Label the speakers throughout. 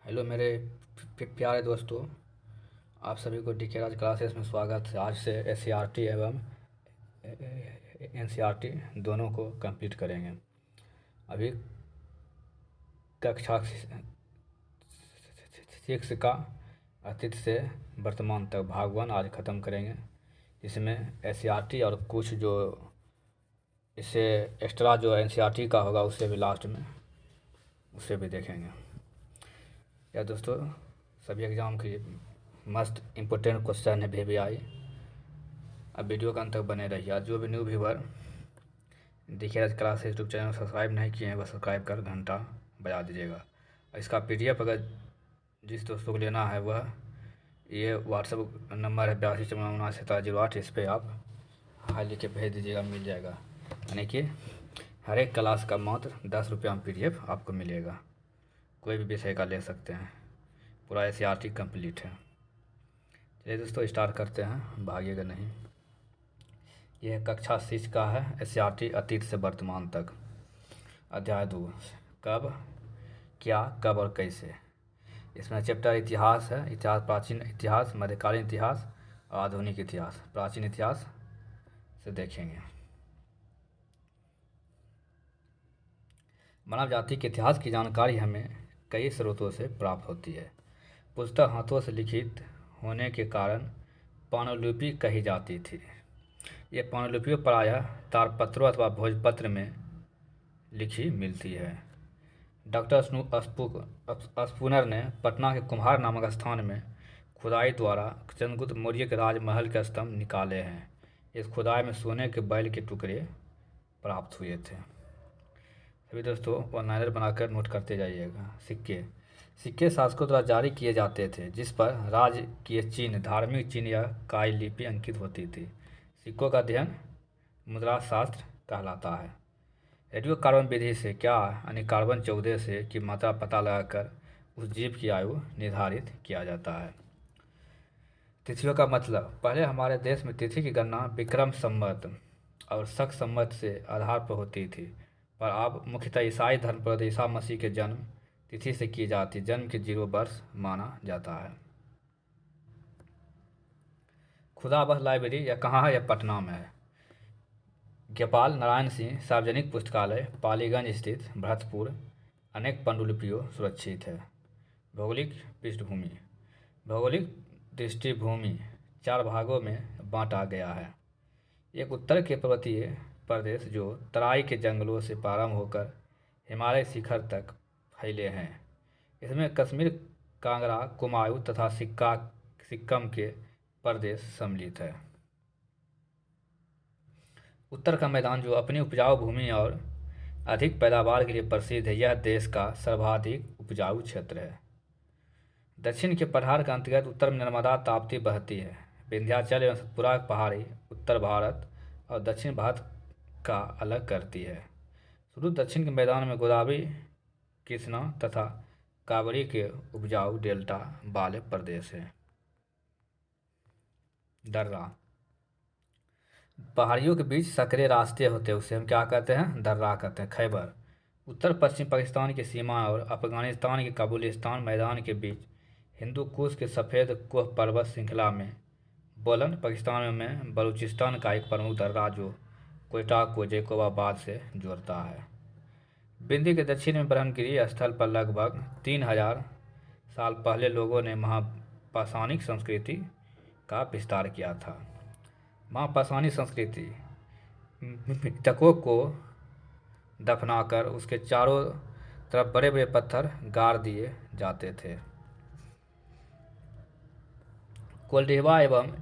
Speaker 1: Hello मेरे प्यारे दोस्तों, आप सभी को डी के राज क्लासेस में स्वागत है। आज से एस एवं एन दोनों को कंप्लीट करेंगे। अभी कक्षा 6 का अतीत से वर्तमान तक भाग 1 आज ख़त्म करेंगे। इसमें एस और कुछ जो इससे एक्स्ट्रा जो एन का होगा उससे भी लास्ट में उसे भी देखेंगे। या दोस्तों, सभी एग्ज़ाम के लिए मस्त इम्पोर्टेंट क्वेश्चन है VVI। अब वीडियो का अंत तक बने रहिए। आज जो भी न्यू व्यूवर देखिए क्लास यूट्यूब चैनल सब्सक्राइब नहीं किए हैं वह सब्सक्राइब कर घंटा बजा दीजिएगा। इसका PDF अगर जिस दोस्तों को लेना है वह ये व्हाट्सअप नंबर है 82549708, इस पर आप हाई लिख के भेज दीजिएगा, मिल जाएगा। यानी कि हर एक क्लास का मात्र 10 रुपये में PDF आपको मिलेगा। कोई भी विषय का ले सकते हैं, पूरा SCRT कंप्लीट है। चलिए दोस्तों स्टार्ट करते हैं, भागिएगा नहीं। यह कक्षा 6 का है SCRT अतीत से वर्तमान तक, अध्याय 2 कब, क्या, कब और कैसे। इसमें चैप्टर इतिहास है। इतिहास, प्राचीन इतिहास, मध्यकालीन इतिहास और आधुनिक इतिहास। प्राचीन इतिहास से देखेंगे। मानव जाति के इतिहास की जानकारी हमें कई स्रोतों से प्राप्त होती है। पुस्तक हाथों से लिखित होने के कारण पांडुलिपि कही जाती थी। ये पांडुलिपियों प्रायः तारपत्रों अथवा भोजपत्र में लिखी मिलती है। डॉक्टर स्पूनर ने पटना के कुम्हार नामक स्थान में खुदाई द्वारा चंद्रगुप्त मौर्य के राजमहल के स्तंभ निकाले हैं। इस खुदाई में सोने के बैल के टुकड़े प्राप्त हुए थे। सभी दोस्तों वन लाइनर बनाकर नोट करते जाइएगा। सिक्के शासकों द्वारा जारी किए जाते थे, जिस पर राजकीय चिन्ह, धार्मिक चिन्ह या काई लिपि अंकित होती थी। सिक्कों का अध्ययन मुद्रा शास्त्र कहलाता है। रेडियो कार्बन विधि से क्या यानी कार्बन 14 से की मात्रा पता लगाकर उस जीव की आयु निर्धारित किया जाता है। तिथियों का मतलब, पहले हमारे देश में तिथि की गणना विक्रम संवत और शक संवत से आधार पर होती थी, पर अब मुख्यतः ईसाई धर्म पर ईसा मसीह के जन्म तिथि से की जाती। जन्म के 0 वर्ष माना जाता है। खुदाबंद लाइब्रेरी यह कहाँ है? यह पटना में है। गोपाल नारायण सिंह सार्वजनिक पुस्तकालय पालीगंज स्थित भरतपुर। अनेक पांडुलिपियों सुरक्षित है। भौगोलिक पृष्ठभूमि, भौगोलिक दृष्टिभूमि 4 भागों में बांटा गया है। एक उत्तर के पर्वतीय प्रदेश जो तराई के जंगलों से प्रारंभ होकर हिमालय शिखर तक फैले हैं। इसमें कश्मीर, कांगड़ा, कुमाऊं तथा सिक्किम के प्रदेश सम्मिलित है। उत्तर का मैदान जो अपनी उपजाऊ भूमि और अधिक पैदावार के लिए प्रसिद्ध है, यह देश का सर्वाधिक उपजाऊ क्षेत्र है। दक्षिण के पठार के अंतर्गत उत्तर में नर्मदा ताप्ती बहती है। विंध्याचल एवं सतपुरा पहाड़ी उत्तर भारत और दक्षिण भारत का अलग करती है। शुरू दक्षिण के मैदान में गोदावरी, कृष्णा तथा कावेरी के उपजाऊ डेल्टा वाले प्रदेश हैं। दर्रा, पहाड़ियों के बीच संकरे रास्ते होते हैं, उसे हम क्या कहते हैं? दर्रा कहते हैं। खैबर, उत्तर पश्चिम पाकिस्तान की सीमा और अफगानिस्तान के काबुलिस्तान मैदान के बीच हिंदू कुश के सफ़ेद कोह पर्वत श्रृंखला में बोलन पाकिस्तान में बलूचिस्तान का एक प्रमुख दर्रा जो कोयटा को जैकोबाबाद से जोड़ता है। बिंदी के दक्षिण में ब्रह्मगिरी स्थल पर लगभग 3000 साल पहले लोगों ने महापाषाणिक संस्कृति का विस्तार किया था। महापाषाणिक संस्कृति मृतकों को दफनाकर उसके चारों तरफ बड़े बड़े पत्थर गाड़ दिए जाते थे। कोल्डिवा एवं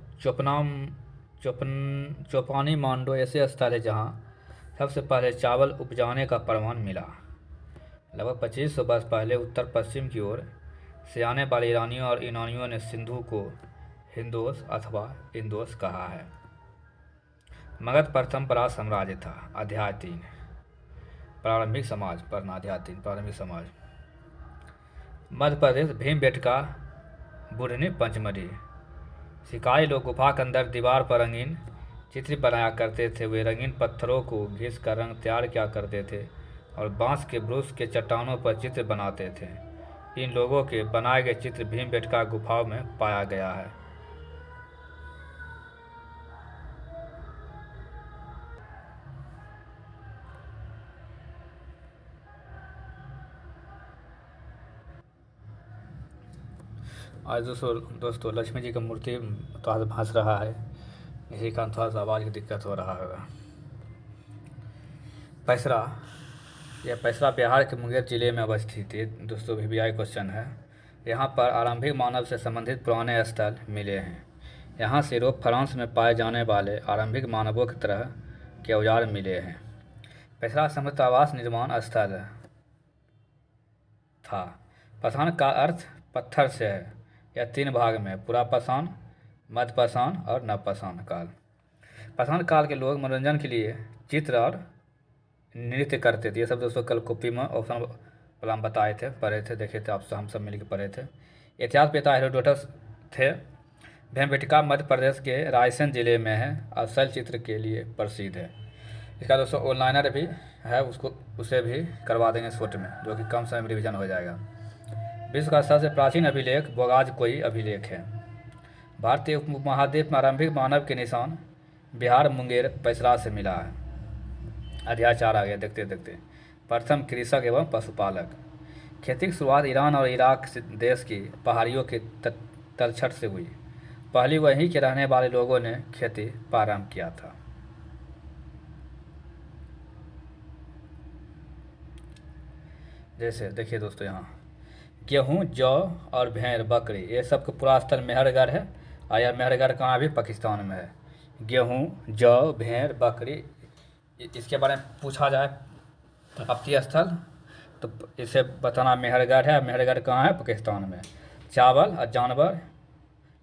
Speaker 1: चोपानी मांडो ऐसे स्थल है जहाँ सबसे पहले चावल उपजाने का प्रमाण मिला। लगभग 2500 वर्ष पहले उत्तर पश्चिम की ओर से आने वाले ईरानियों और यूनानियों ने सिंधु को हिंदोस अथवा इंदोस कहा है। मगध प्रथम पराग साम्राज्य था। अध्याय 3 प्रारंभिक समाज पढ़ना। अध्याय 3 प्रारंभिक समाज। मध्य प्रदेश भीमबेटका, बुढ़नी, पंचमढ़ी। शिकारी लोग गुफा के अंदर दीवार पर रंगीन चित्र बनाया करते थे। वे रंगीन पत्थरों को घिस कर रंग तैयार किया करते थे और बांस के ब्रुश के चट्टानों पर चित्र बनाते थे। इन लोगों के बनाए गए चित्र भीमबेटका गुफाओं में पाया गया है। आज दोस्तों लक्ष्मी जी का मूर्ति थोड़ा सा भांस रहा है, इसी कारण थोड़ा सा आवाज़ की दिक्कत हो रहा होगा। पैसरा, यह पैसरा बिहार के मुंगेर जिले में अवस्थित है। दोस्तों VVI क्वेश्चन है। यहाँ पर आरंभिक मानव से संबंधित पुराने स्थल मिले हैं। यहाँ से यूरोप फ्रांस में पाए जाने वाले आरंभिक मानवों की तरह के औजार मिले हैं। पैसरा समृद्ध आवास निर्माण स्थल था। पाषाण का अर्थ पत्थर से है। यह 3 भाग में पुरापाषाण, मध्यपाषाण और नवपाषाण काल। पाषाण काल के लोग मनोरंजन के लिए चित्र और नृत्य करते थे। ये सब दोस्तों कल कॉपी में ऑप्शन वाला हम बताए थे, पढ़े थे, देखे थे, आप हम सब मिलकर पढ़े थे। इतिहास पिता हेरोडोटस थे। भीमबेटका मध्य प्रदेश के रायसेन जिले में है और शैल चित्र के लिए प्रसिद्ध है। इसका दोस्तों ऑनलाइनर भी है, उसे भी करवा देंगे शॉर्ट में, जो कि कम समय में रिविजन हो जाएगा। विश्व का सबसे प्राचीन अभिलेख बोगाजकोई अभिलेख है। भारतीय उपमहाद्वीप में आरंभिक मानव के निशान बिहार मुंगेर पैसरा से मिला है। अध्याय 4 आ गया देखते देखते। प्रथम कृषक एवं पशुपालक। खेती की शुरुआत ईरान और इराक देश की पहाड़ियों के तलछट से हुई। पहले वहीं के रहने वाले लोगों ने खेती प्रारंभ किया था। जैसे देखिए दोस्तों, यहाँ गेहूँ, जौ और भेड़ बकरी, ये सब का पूरा स्थल मेहरगढ़ है। और यह मेहरगढ़ कहाँ भी पाकिस्तान में है। गेहूँ, जौ, भेड़, बकरी, इसके बारे में पूछा जाए प्राप्ति स्थल तो इसे बताना मेहरगढ़ है। मेहरगढ़ कहाँ है? पाकिस्तान में। चावल और जानवर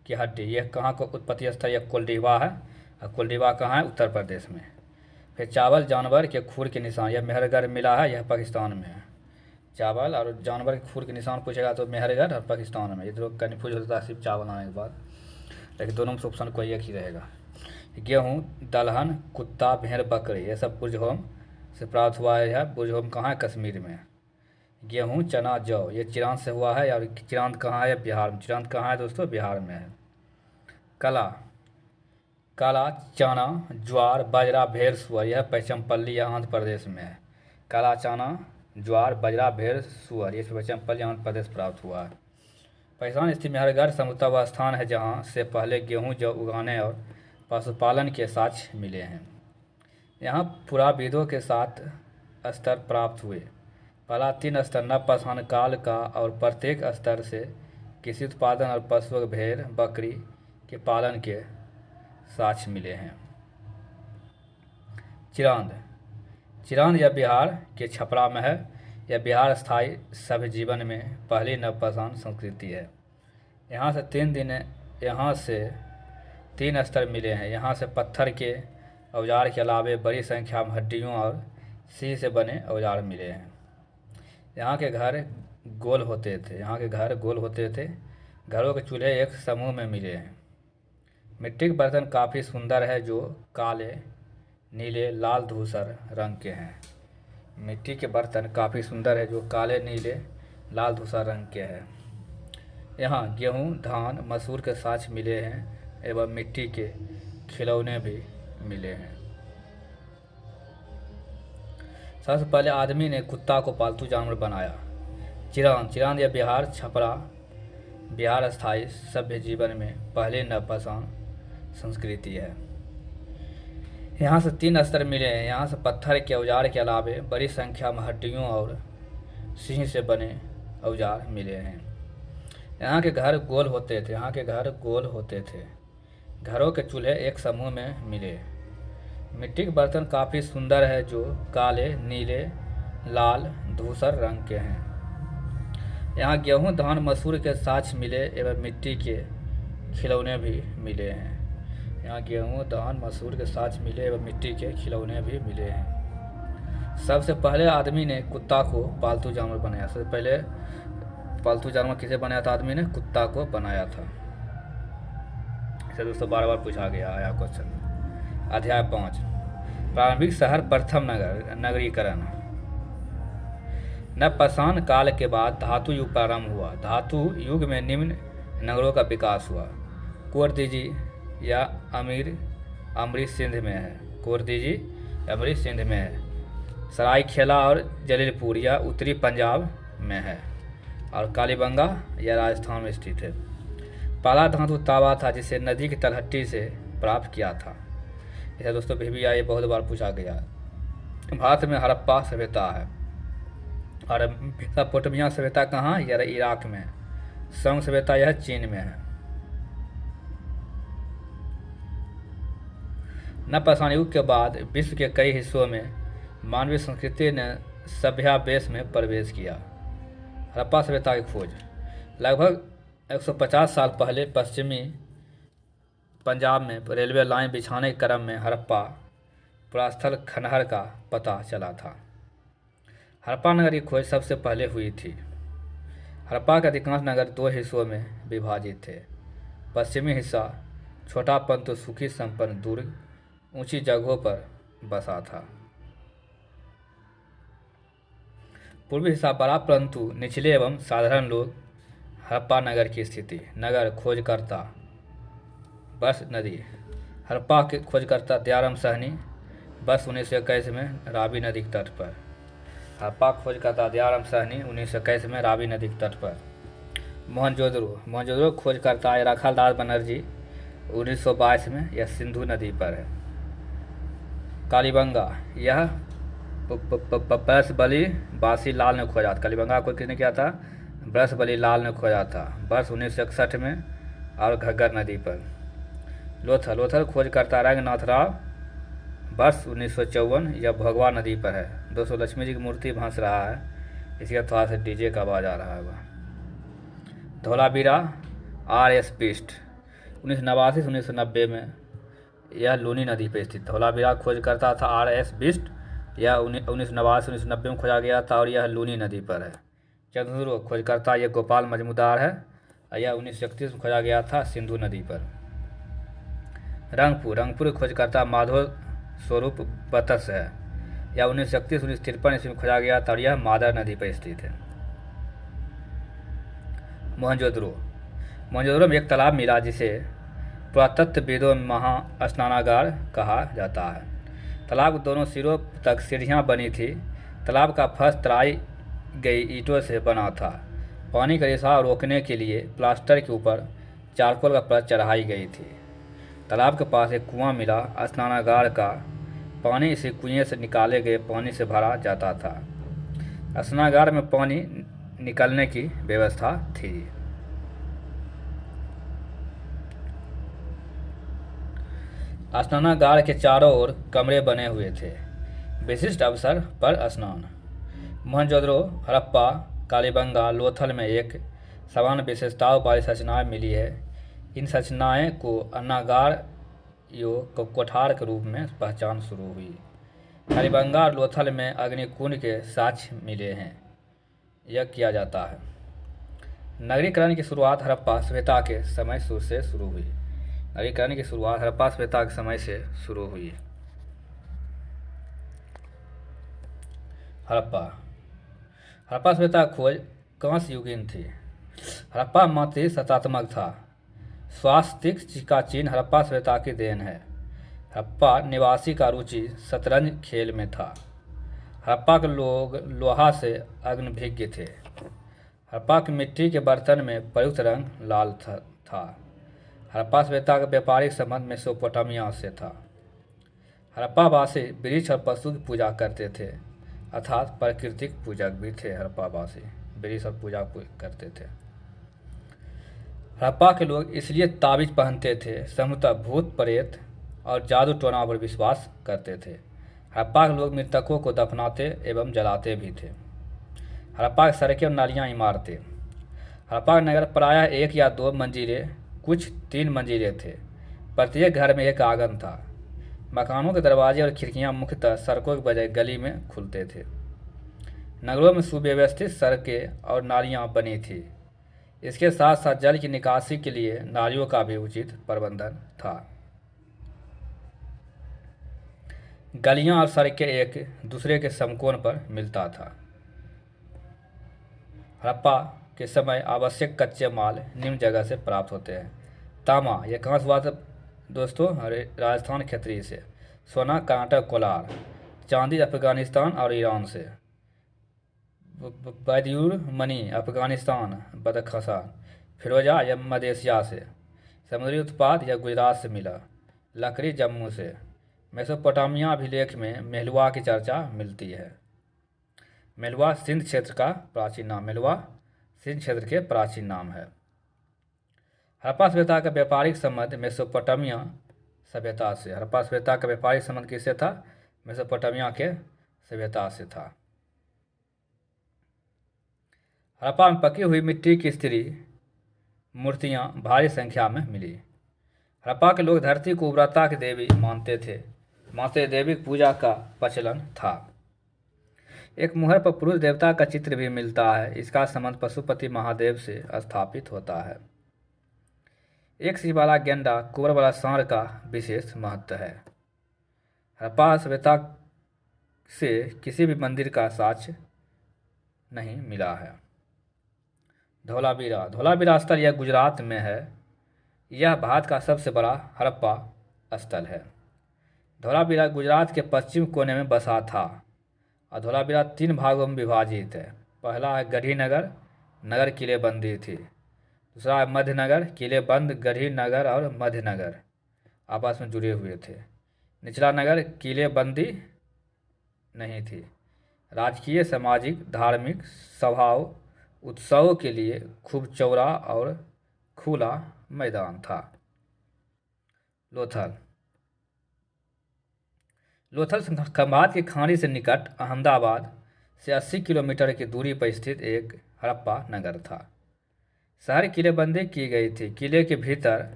Speaker 1: की हड्डी, ये कहाँ को उत्पत्ति स्थल? यह कोलडीवा है। और कोलडीवा कहाँ है? उत्तर प्रदेश में। फिर चावल जानवर के खूर के निशान, यह मेहरगढ़ मिला है, यह पाकिस्तान में है। चावल और जानवर के खूर के निशान पूछेगा तो मेहरगढ़ और पाकिस्तान में। ये तो कन्फ्यूज होता है सिर्फ चावल आने के बाद, लेकिन दोनों में ऑप्शन कोई एक ही रहेगा। गेहूँ, दलहन, कुत्ता, भेड़, बकरी, ये सब बुरजहोम से प्राप्त हुआ है। बुरजहोम कहाँ है? कश्मीर में। गेहूँ, चना, जौ, ये चिरांद से हुआ है। और चिरांद कहाँ है? बिहार में। चिरांद कहाँ है दोस्तों? बिहार में है। कला, काला चना, ज्वार, बाजरा, भेड़, सुअर, यह पचमपल्ली या आंध्र प्रदेश में है। काला चना, ज्वार, बाजरा, भेड़, सुअर, ये पचमपल्ली आंध्र प्रदेश प्राप्त हुआ है। पहचान स्थित मेहरगढ़ समृद्ध वह स्थान है जहाँ से पहले गेहूँ, जौ उगाने और पशुपालन के साक्ष्य मिले हैं। यहाँ पुराविदों के 7 स्तर प्राप्त हुए। पहला 3 स्तर नवपाषाण काल का और प्रत्येक स्तर से कृषि उत्पादन और पशुओं भेड़ बकरी के पालन के साक्ष्य मिले हैं। चिरांद, चिरांद यह बिहार के छपरा में है। यह बिहार स्थायी सभ्य जीवन में पहली नवपाषाण संस्कृति है। यहाँ से 3 स्तर मिले हैं। यहाँ से पत्थर के औजार के अलावे बड़ी संख्या में हड्डियों और सी से बने औजार मिले हैं। यहाँ के घर गोल होते थे। घरों के चूल्हे एक समूह में मिले हैं। मिट्टी के बर्तन काफ़ी सुंदर है जो काले, नीले, लाल, धूसर रंग के हैं। मिट्टी के बर्तन काफ़ी सुंदर है जो काले, नीले, लाल, धूसर रंग के हैं। यहाँ गेहूँ, धान, मसूर के साक्ष्य मिले हैं एवं मिट्टी के खिलौने भी मिले हैं। सबसे पहले आदमी ने कुत्ता को पालतू जानवर बनाया। चिरांद यह बिहार छपरा बिहार स्थायी सभ्य जीवन में पहली नवपाषाण संस्कृति है। यहाँ से 3 स्तर मिले हैं। यहाँ से पत्थर के औजार के अलावे बड़ी संख्या में हड्डियों और सिंह से बने औजार मिले हैं। यहाँ के घर गोल होते थे। घरों के चूल्हे एक समूह में मिले। मिट्टी के बर्तन काफ़ी सुंदर है जो काले, नीले, लाल, धूसर रंग के हैं। यहाँ गेहूँ, धान, मसूर के साक्ष्य मिले एवं मिट्टी के खिलौने भी मिले हैं। यहाँ गेहूँ, धान, मसूर के साक्ष्य मिले एवं मिट्टी के खिलौने भी मिले हैं। सबसे पहले आदमी ने कुत्ता को पालतू जानवर बनाया। सबसे पहले पालतू जानवर किसे बनाया था? आदमी ने कुत्ता को बनाया था। इसे दोस्तों बार पूछा गया आया क्वेश्चन। अध्याय 5 प्रारंभिक शहर प्रथम नगरीकरण। नवपाषाण काल के बाद धातु युग प्रारंभ हुआ। धातु युग में निम्न नगरों का विकास हुआ। कोरदीजी या अमृत सिंध में है। कोरदीजी अमृत सिंध में है। सरायखेला और जलीलपुर यह उत्तरी पंजाब में है। और कालीबंगा यह राजस्थान में स्थित है। पहला धातु तांबा था जिसे नदी की तलहटी से प्राप्त किया था। ऐसा दोस्तों भी ये बहुत बार पूछा गया। भारत में हड़प्पा सभ्यता है। और मेसोपोटामिया सभ्यता कहाँ? यह इराक में। संग सभ्यता यह चीन में है। नवपाषाण युग के बाद विश्व के कई हिस्सों में मानवीय संस्कृति ने सभ्यावेश में प्रवेश किया। हड़प्पा सभ्यता की खोज लगभग 150 साल पहले पश्चिमी पंजाब में रेलवे लाइन बिछाने के क्रम में हड़प्पा पुरास्थल खंडहर का पता चला था। हड़प्पा नगर की खोज सबसे पहले हुई थी। हड़प्पा के अधिकांश नगर दो हिस्सों में विभाजित थे। पश्चिमी हिस्सा छोटा परंतु सुखी संपन्न दुर्ग ऊंची जगहों पर बसा था। पूर्वी हिस्सा बड़ा परंतु निचले एवं साधारण लोग। हड़प्पा नगर की स्थिति। नगर खोजकर्ता बस नदी। हड़प्पा के खोजकर्ता दयाराम साहनी बस 1921 में रावी नदी के तट पर। हड़प्पा खोजकर्ता दयाराम साहनी 1921 में रावी नदी के तट पर। मोहनजोदड़ो खोजकर्ता राखालदास बनर्जी 1922 में यह सिंधु नदी पर है। कालीबंगा यह बरसबली बासी लाल ने खोजा था। कालीबंगा को किसने किया था? बरसबली लाल ने खोजा था वर्ष 1961 में और घग्गर नदी पर। लोथल खोजकर्ता रंगनाथ राव वर्ष 1954 यह भगवा नदी पर है। दोस्तों लक्ष्मी जी की मूर्ति भांस रहा है, इसका थोड़ा सा डीजे का आवाज़ आ रहा है। धौलावीरा RS बिस्ट 1989 से 1990 में यह लूनी नदी पर स्थित। धौलावीरा खोजकर्ता था RS बिस्ट, यह 1989 से 1990 में खोजा गया था और यह लूनी नदी पर है। चंद्रदुर्ग खोजकर्ता यह गोपाल मजमूदार है, यह 1931 में खोजा गया था सिंधु नदी पर। रंगपुर खोजकर्ता माधव स्वरूप बतस है, यह 1931-1953 ईस्वी में खोजा गया था और यह मादर नदी पर स्थित है। मोहनजोदड़ो में एक तालाब मिला जिसे पुरातत्वविदों में महास्नानागार कहा जाता है। तालाब के दोनों सिरों तक सीढ़ियाँ बनी थी। तालाब का फर्श तराई गई ईंटों से बना था। पानी का रिसाव रोकने के लिए प्लास्टर के ऊपर चारकोल का परत चढ़ाई गई थी। तालाब के पास एक कुआं मिला। स्नानागार का पानी इसी कुएं से निकाले गए पानी से भरा जाता था। स्नानागार में पानी निकलने की व्यवस्था थी। स्नानागार के चारों ओर कमरे बने हुए थे। विशिष्ट अवसर पर स्नान। मोहनजोदड़ो, हड़प्पा, कालीबंगा, लोथल में एक समान विशेषताओं वाली संरचनाएं मिली है। इन संरचनाएं को अन्नागार कोठार के रूप में पहचान शुरू हुई। कालीबंगा और लोथल में अग्निकुंड के साक्ष्य मिले हैं। यह किया जाता है। नगरीकरण की शुरुआत हड़प्पा सभ्यता के समय से शुरू हुई। नगरीकरण की शुरुआत हड़प्पा सभ्यता के समय से शुरू हुई। हड़प्पा सभ्यता की खोज कांस्य युगीन थी। हड़प्पा मात्र सत्तात्मक था। स्वास्तिक का चिन्ह हड़प्पा सभ्यता की देन है। हड़प्पा निवासी का रुचि शतरंज खेल में था। हड़प्पा के लोग लोहा से अग्निभिज्ञ थे। हड़प्पा की मिट्टी के बर्तन में प्रयुक्त रंग लाल था। हड़प्पा सभ्यता का व्यापारिक संबंध मेसोपोटामिया से था। हड़प्पावासी वृक्ष और पशु की पूजा करते थे, अर्थात प्राकृतिक पूजक भी थे। हड़प्पावासी वृक्ष और पूजा करते थे। हड़प्पा के लोग इसलिए ताबीज पहनते थे, संभवतः भूत प्रेत और जादू टोना पर विश्वास करते थे। हड़प्पा के लोग मृतकों को दफनाते एवं जलाते भी थे। हड़प्पा की सड़कें और नालियाँ इमारतें। हड़प्पा के नगर प्रायः 1 या 2 मंजिले, कुछ 3 मंजिले थे। प्रत्येक घर में एक आंगन था। मकानों के दरवाजे और खिड़कियां मुख्यतः सड़कों के बजाय गली में खुलते थे। नगरों में सुव्यवस्थित सड़कें और नालियां बनी थी। इसके साथ साथ जल की निकासी के लिए नालियों का भी उचित प्रबंधन था। गलियां और सड़कें एक दूसरे के समकोण पर मिलता था। हड़प्पा के समय आवश्यक कच्चे माल निम्न जगह से प्राप्त होते हैं। तांबा, यह कहाँ से हुआ था दोस्तों? अरे राजस्थान खत्री से। सोना कर्नाटक कोलार। चांदी अफगानिस्तान और ईरान से। बैद्यूर मणि अफगानिस्तान बदख्शान। फिरोजा या मध्य एशिया से। समुद्री उत्पाद या गुजरात से मिला। लकड़ी जम्मू से। मेसोपोटामिया अभिलेख में मेहलुआ की चर्चा मिलती है। मेलवा सिंध क्षेत्र का प्राचीन नाम। मेलवा सिंध क्षेत्र के प्राचीन नाम है। हड़प्पा सभ्यता का व्यापारिक संबंध मेसोपोटामिया सभ्यता से। हड़प्पा सभ्यता का व्यापारिक संबंध किससे था? मेसोपोटामिया के सभ्यता से था। हड़प्पा में पकी हुई मिट्टी की स्त्री मूर्तियां भारी संख्या में मिली। हड़प्पा के लोग धरती को उर्वरता की देवी मानते थे। माते देवी पूजा का प्रचलन था। एक मुहर पर पुरुष देवता का चित्र भी मिलता है। इसका संबंध पशुपति महादेव से स्थापित होता है। एक सिर वाला गेंडा कुंवर वाला सांड का विशेष महत्व है। हड़प्पा सभ्यता से किसी भी मंदिर का साक्ष्य नहीं मिला है। धौलावीरा। धौलावीरा स्थल यह गुजरात में है। यह भारत का सबसे बड़ा हड़प्पा स्थल है। धौलावीरा गुजरात के पश्चिम कोने में बसा था। और धौलावीरा 3 भागों में विभाजित है। पहला है गढ़ी नगर, नगर किलेबंदी थी। दूसरा है मध्यनगर, किलेबंद गढ़ी नगर और मध्यनगर आपस में जुड़े हुए थे। निचला नगर किलेबंदी नहीं थी। राजकीय, सामाजिक, धार्मिक सभाओं, उत्सवों के लिए खूब चौड़ा और खुला मैदान था। लोथल। लोथल खंभात की खाड़ी से निकट अहमदाबाद से 80 किलोमीटर की दूरी पर स्थित एक हड़प्पा नगर था। शहर किलेबंदी की गई थी। किले के भीतर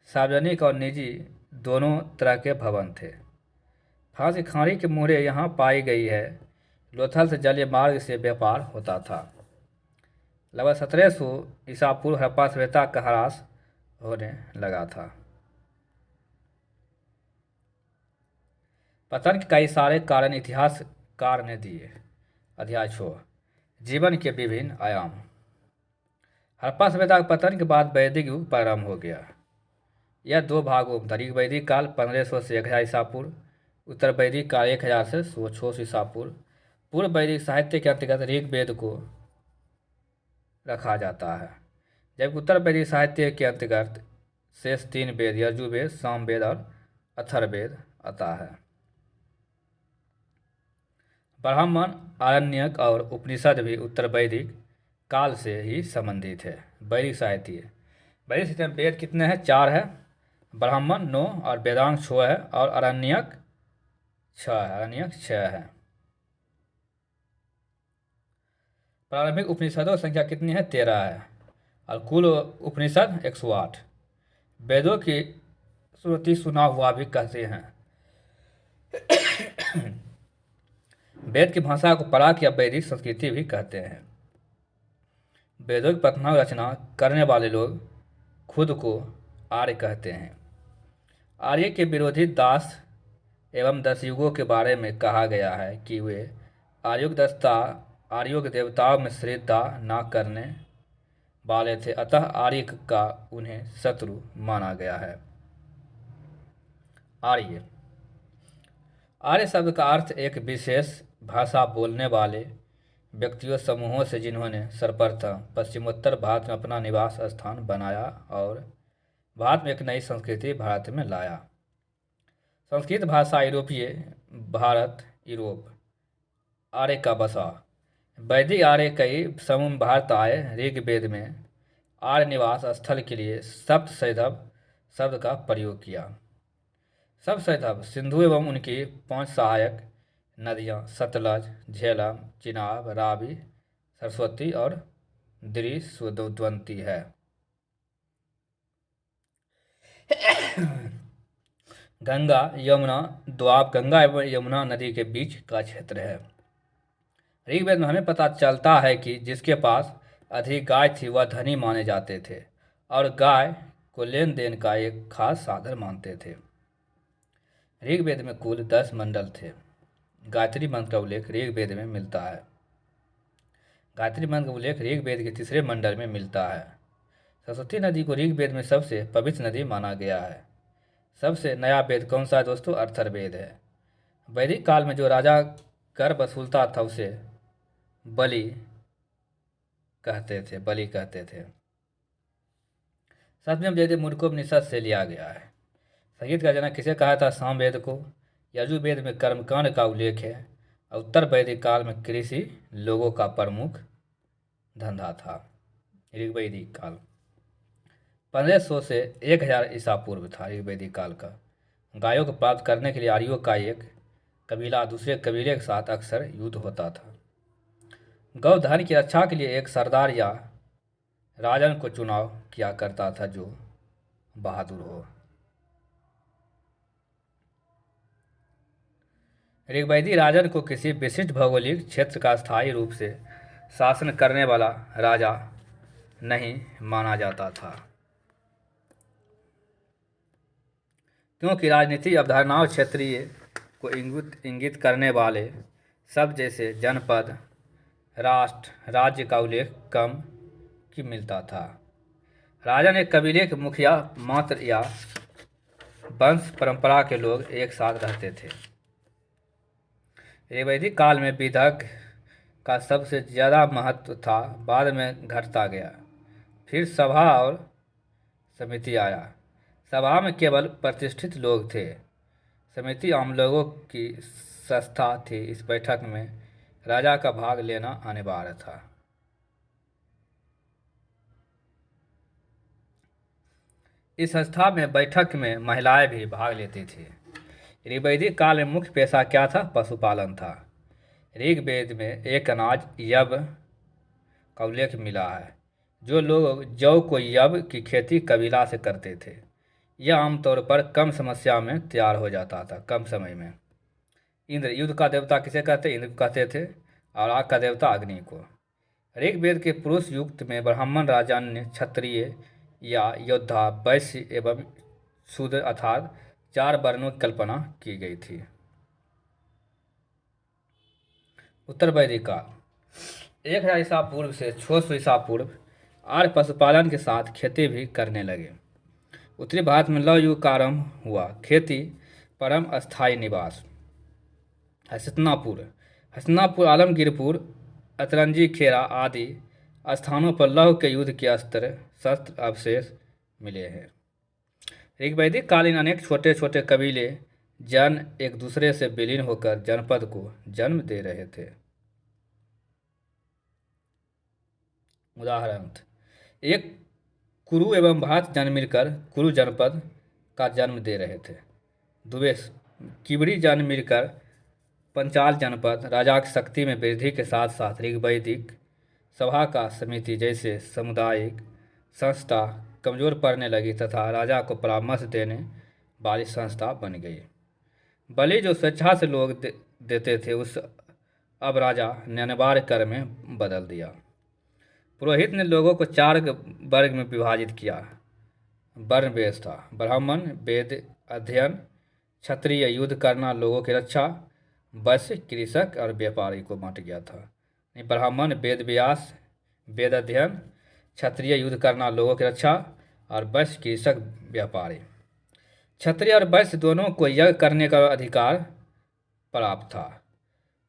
Speaker 1: सार्वजनिक और निजी दोनों तरह के भवन थे। फांस की खाड़ी की मोहरें यहाँ पाई गई है। लोथल से जलीय मार्ग से व्यापार होता था। लगभग 1700 ईसा पूर्व हड़प्पा सभ्यता का ह्रास होने लगा था। पतन के कई सारे कारण इतिहासकार ने दिए। अध्याय 6 जीवन के विभिन्न आयाम। हड़प्पा सभ्यता के पतन के बाद वैदिक युग प्रारंभ हो गया। यह 2 भागों में था। वैदिक काल 1500 से 1000 ईसा पूर्व। उत्तर वैदिक काल 1000 से 600 ईसा पूर्व। पूर्व वैदिक साहित्य के अंतर्गत ऋग्वेद को रखा जाता है, जबकि उत्तर वैदिक साहित्य के अंतर्गत शेष 3 वेद यजुर्वेद, सामवेद और अथर्ववेद आता है। ब्राह्मण, आरण्यक और उपनिषद भी उत्तर वैदिक काल से ही संबंधित है। वैदिक साहित्य में वेद कितने हैं? 4 है। ब्राह्मण 9 और वेदांग 6 है और आरण्यक 6 है। प्रारंभिक उपनिषदों की संख्या कितनी है? 13 है और कुल उपनिषद 108। वेदों की श्रुति सुना हुआ भी कहते हैं। वेद की भाषा को पराक या वैदिक संस्कृति भी कहते हैं। वेदों की प्रथम रचना करने वाले लोग खुद को आर्य कहते हैं। आर्य के विरोधी दास एवं 10 युगों के बारे में कहा गया है कि वे आर्यों देवताओं में श्रद्धा न करने वाले थे, अतः आर्य का उन्हें शत्रु माना गया है। आर्य शब्द का अर्थ एक विशेष भाषा बोलने वाले व्यक्तियों समूहों से जिन्होंने सर्वप्रथम पश्चिमोत्तर भारत में अपना निवास स्थान बनाया और भारत में एक नई संस्कृति भारत में लाया। संस्कृत भाषा यूरोपीय भारत यूरोप आर्य का बसा। वैदिक आर्य कई समूह भारत आए। ऋग्वेद में आर्य निवास स्थल के लिए सप्तसैंधव शब्द का प्रयोग किया। सप्तसैंधव सिंधु एवं उनकी 5 सहायक नदियाँ सतलज, झेलम, चिनाब, रावी, सरस्वती और द्विस्वदंती है। गंगा यमुना द्वाब गंगा एवं यमुना नदी के बीच का क्षेत्र है। ऋग्वेद में हमें पता चलता है कि जिसके पास अधिक गाय थी वह धनी माने जाते थे और गाय को लेन देन का एक खास साधन मानते थे। ऋग्वेद में कुल 10 मंडल थे। गायत्री मंत्र का उल्लेख ऋग्वेद में मिलता है। गायत्री मंत्र का उल्लेख ऋग्वेद के 3 मंडल में मिलता है। सरस्वती नदी को ऋग्वेद में सबसे पवित्र नदी माना गया है। सबसे नया वेद कौन सा है दोस्तों? अथर्ववेद है। वैदिक काल में जो राजा कर वसूलता था उसे बलि कहते थे। सातवें वेद मुंडकोपनिषद से लिया गया है। संगीत का जनक किसे कहा था? सामवेद को। यजुर्वेद में कर्मकांड का उल्लेख है। उत्तर वैदिक काल में कृषि लोगों का प्रमुख धंधा था। ऋग्वैदिक काल 1500 से 1000 ईसा पूर्व था ऋग्वैदिक काल का। गायों को प्राप्त करने के लिए आर्यों का एक कबीला दूसरे कबीले के साथ अक्सर युद्ध होता था। गौधन की रक्षा के लिए एक सरदार या राजन को चुनाव किया करता था जो बहादुर हो। ऋग्वैदिक राजन को किसी विशिष्ट भौगोलिक क्षेत्र का स्थायी रूप से शासन करने वाला राजा नहीं माना जाता था, क्योंकि राजनीतिक अवधारणाओं क्षेत्रीय को इंगित करने वाले शब्द जैसे जनपद, राष्ट्र, राज्य का उल्लेख कम की मिलता था। राजन एक कबीले के मुखिया मात्र या वंश परंपरा के लोग एक साथ रहते थे। ऋग्वैदिक काल में विधक का सबसे ज़्यादा महत्व था, बाद में घटता गया। फिर सभा और समिति आया। सभा में केवल प्रतिष्ठित लोग थे। समिति आम लोगों की संस्था थी। इस बैठक में राजा का भाग लेना अनिवार्य था। इस संस्था में बैठक में महिलाएं भी भाग लेती थी। ऋग्वैदिक काल में मुख्य पेशा क्या था? पशुपालन था। ऋग्वेद में एक अनाज यव का उल्लेख मिला है। जो लोग जौ को यव की खेती कबीला से करते थे। यह आमतौर पर कम समस्या में तैयार हो जाता था, कम समय में। इंद्र, युद्ध का देवता किसे कहते? इंद्र कहते थे। और आग का देवता अग्नि को। ऋग्वेद के पुरुष युक्त में ब्राह्मण, राजन्य, क्षत्रिय या योद्धा, वैश्य एवं शूद्र अर्थात 4 वर्णों की कल्पना की गई थी। उत्तर वैदिक काल 1000 ईसा पूर्व से 600 ईसा पूर्व आर्य पशुपालन के साथ खेती भी करने लगे। उत्तरी भारत में लव युग का आरंभ हुआ। खेती परम अस्थायी निवास। हस्तिनापुर, आलमगीरपुर, अतरंजी खेरा आदि स्थानों पर लौह के युद्ध के शस्त्र अवशेष मिले हैं। ऋग्वैदिक कालीन अनेक छोटे छोटे कबीले जन एक दूसरे से विलीन होकर जनपद को जन्म दे रहे थे। उदाहरण, एक कुरु एवं भात जन मिलकर कुरु जनपद का जन्म दे रहे थे। दुवेश, किबड़ी जन मिलकर पंचाल जनपद। राजा की शक्ति में वृद्धि के साथ साथ ऋग्वैदिक सभा का समिति जैसे सामुदायिक संस्था कमज़ोर पड़ने लगी तथा राजा को परामर्श देने वाली संस्था बन गई। बलि जो स्वेच्छा से लोग देते थे उस अब राजा ने अनिवार्य कर में बदल दिया। पुरोहित ने लोगों को 4 वर्ग में विभाजित किया। वर्ण व्यवस्था, ब्राह्मण वेद अध्ययन, क्षत्रिय युद्ध करना लोगों की रक्षा, वैश्य कृषक और व्यापारी को बांट गया था। ब्राह्मण वेद व्यास, वेद अध्ययन, क्षत्रिय युद्ध करना लोगों की रक्षा और वैश्य कृषक व्यापारी। क्षत्रिय और वैश्य दोनों को यज्ञ करने का अधिकार प्राप्त था।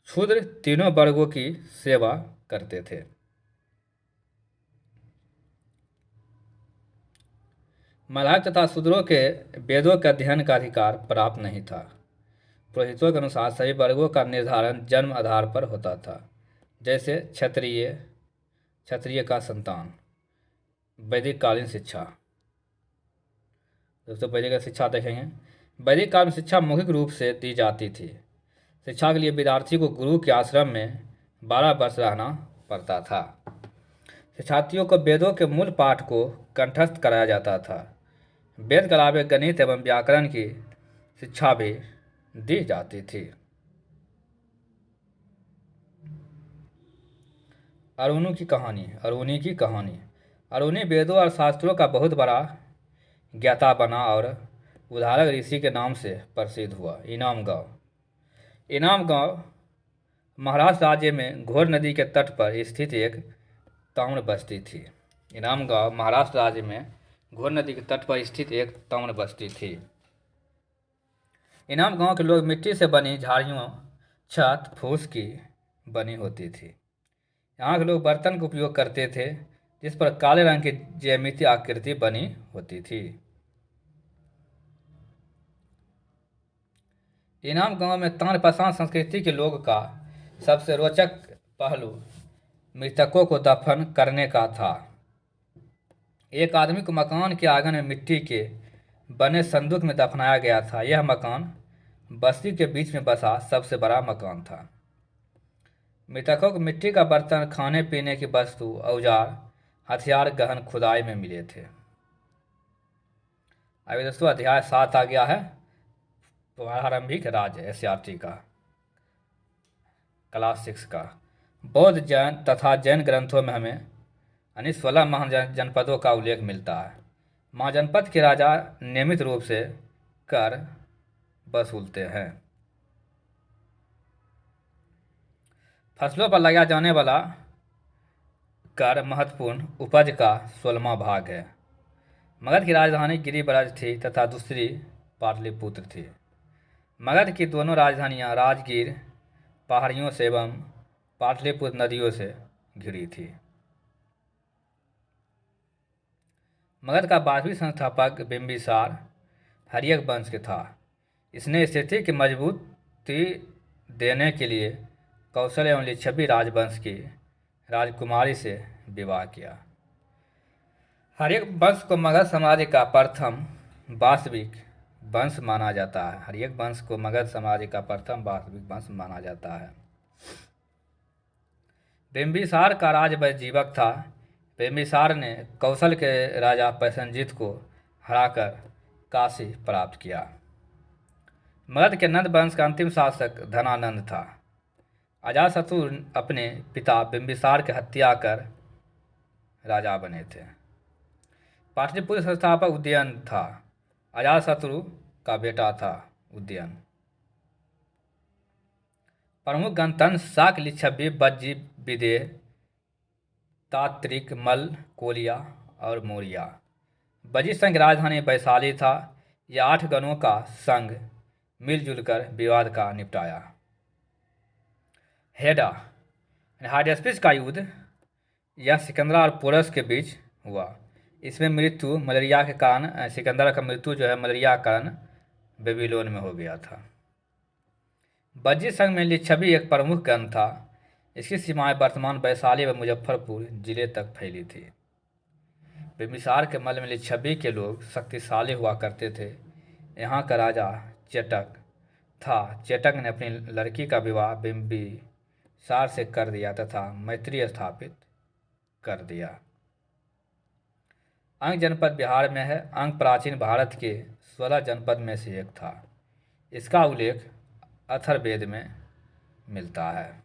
Speaker 1: शूद्र तीनों वर्गों की सेवा करते थे। मलायक तथा शूद्रों के वेदों के अध्ययन का अधिकार प्राप्त नहीं था। पुरोहितों के अनुसार सभी वर्गों का निर्धारण जन्म आधार पर होता था, जैसे क्षत्रिय का संतान। वैदिक कालीन शिक्षा। दोस्तों वैदिक शिक्षा देखेंगे। वैदिक काल में शिक्षा मौखिक रूप से दी जाती थी। शिक्षा के लिए विद्यार्थी को गुरु के आश्रम में 12 वर्ष रहना पड़ता था। शिक्षार्थियों को वेदों के मूल पाठ को कंठस्थ कराया जाता था। वेद के अलावे गणित एवं व्याकरण की शिक्षा भी दी जाती थी। अरुणि की कहानी। अरुणि वेदों और शास्त्रों का बहुत बड़ा ज्ञाता बना और उद्धारक ऋषि के नाम से प्रसिद्ध हुआ। इनाम गांव महाराष्ट्र राज्य में घोर नदी के तट पर स्थित एक ताम्र बस्ती थी। इनाम गांव महाराष्ट्र राज्य में घोर नदी के तट पर स्थित एक ताम्र बस्ती थी। इनाम गांव के लोग मिट्टी से बनी झाड़ियों, छत, फूस की बनी होती थी। यहाँ के लोग बर्तन का उपयोग करते थे जिस पर काले रंग की ज्यामितीय आकृति बनी होती थी। इनाम गांव में तान पसान संस्कृति के लोग का सबसे रोचक पहलू मृतकों को दफन करने का था। एक आदमी को मकान के आंगन में मिट्टी के बने संदूक में दफनाया गया था। यह मकान बस्ती के बीच में बसा सबसे बड़ा मकान था। मृतकों को मिट्टी का बर्तन, खाने पीने की वस्तु, औजार, हथियार गहन खुदाई में मिले थे। अभी दोस्तों अध्याय 7 आ गया है प्रारंभिक राज्य SCRT का, क्लास 6 का। बौद्ध, जैन तथा जैन ग्रंथों में हमें 16 महाजनपदों का उल्लेख मिलता है। महाजनपद के राजा नियमित रूप से कर वसूलते हैं। फसलों पर लगाया जाने वाला कर महत्वपूर्ण उपज का 16वां भाग है। मगध की राजधानी गिरिब्रज थी तथा दूसरी पाटलिपुत्र थी। मगध की दोनों राजधानियां राजगीर पहाड़ियों से एवं पाटलिपुत्र नदियों से घिरी थी। मगध का 12वीं संस्थापक बिंबिसार हर्यक वंश के था। इसने स्थिति की मजबूती देने के लिए कौशल एवं लिच्छवी राजवंश की राजकुमारी से विवाह किया। हर्यक वंश को मगध साम्राज्य का प्रथम वास्तविक वंश माना जाता है। हर्यक वंश को मगध साम्राज्य का प्रथम वास्तविक वंश माना जाता है। बिंबिसार का राजवैजीवक था। बिंबिसार ने कौशल के राजा प्रसेनजीत को हराकर काशी प्राप्त किया। मगध के नंद वंश का अंतिम शासक धनानंद था। अजातशत्रु अपने पिता बिंबिसार की हत्या कर राजा बने थे। पाटलिपुत्र संस्थापक उदयन था। अजातशत्रु का बेटा था उदयन। प्रमुख गणतंत्र शाक, लिच्छवी, बज्जी, विदेह, तात्रिक, मल, कोलिया और मौर्या। बज्जी संघ की राजधानी वैशाली था। यह 8 गणों का संघ मिलजुल कर विवाद का निपटाया। हेडा हाइडेस्पिस का युद्ध यह सिकंदर और पोरस के बीच हुआ। इसमें मृत्यु मलेरिया के कारण, सिकंदर का मृत्यु जो है मलेरिया के कारण बेबीलोन में हो गया था। बज्जी संघ में लिच्छवी एक प्रमुख गण था। इसकी सीमाएं वर्तमान वैशाली व मुजफ्फरपुर जिले तक फैली थी। बिंबिसार के मल में लिच्छवी के लोग शक्तिशाली हुआ करते थे। यहाँ का राजा चेटक था। चेटक ने अपनी लड़की का विवाह बिंबिसार से कर दिया तथा मैत्री स्थापित कर दिया। अंग जनपद बिहार में है। अंग प्राचीन भारत के 16 जनपद में से एक था। इसका उल्लेख अथर्ववेद में मिलता है।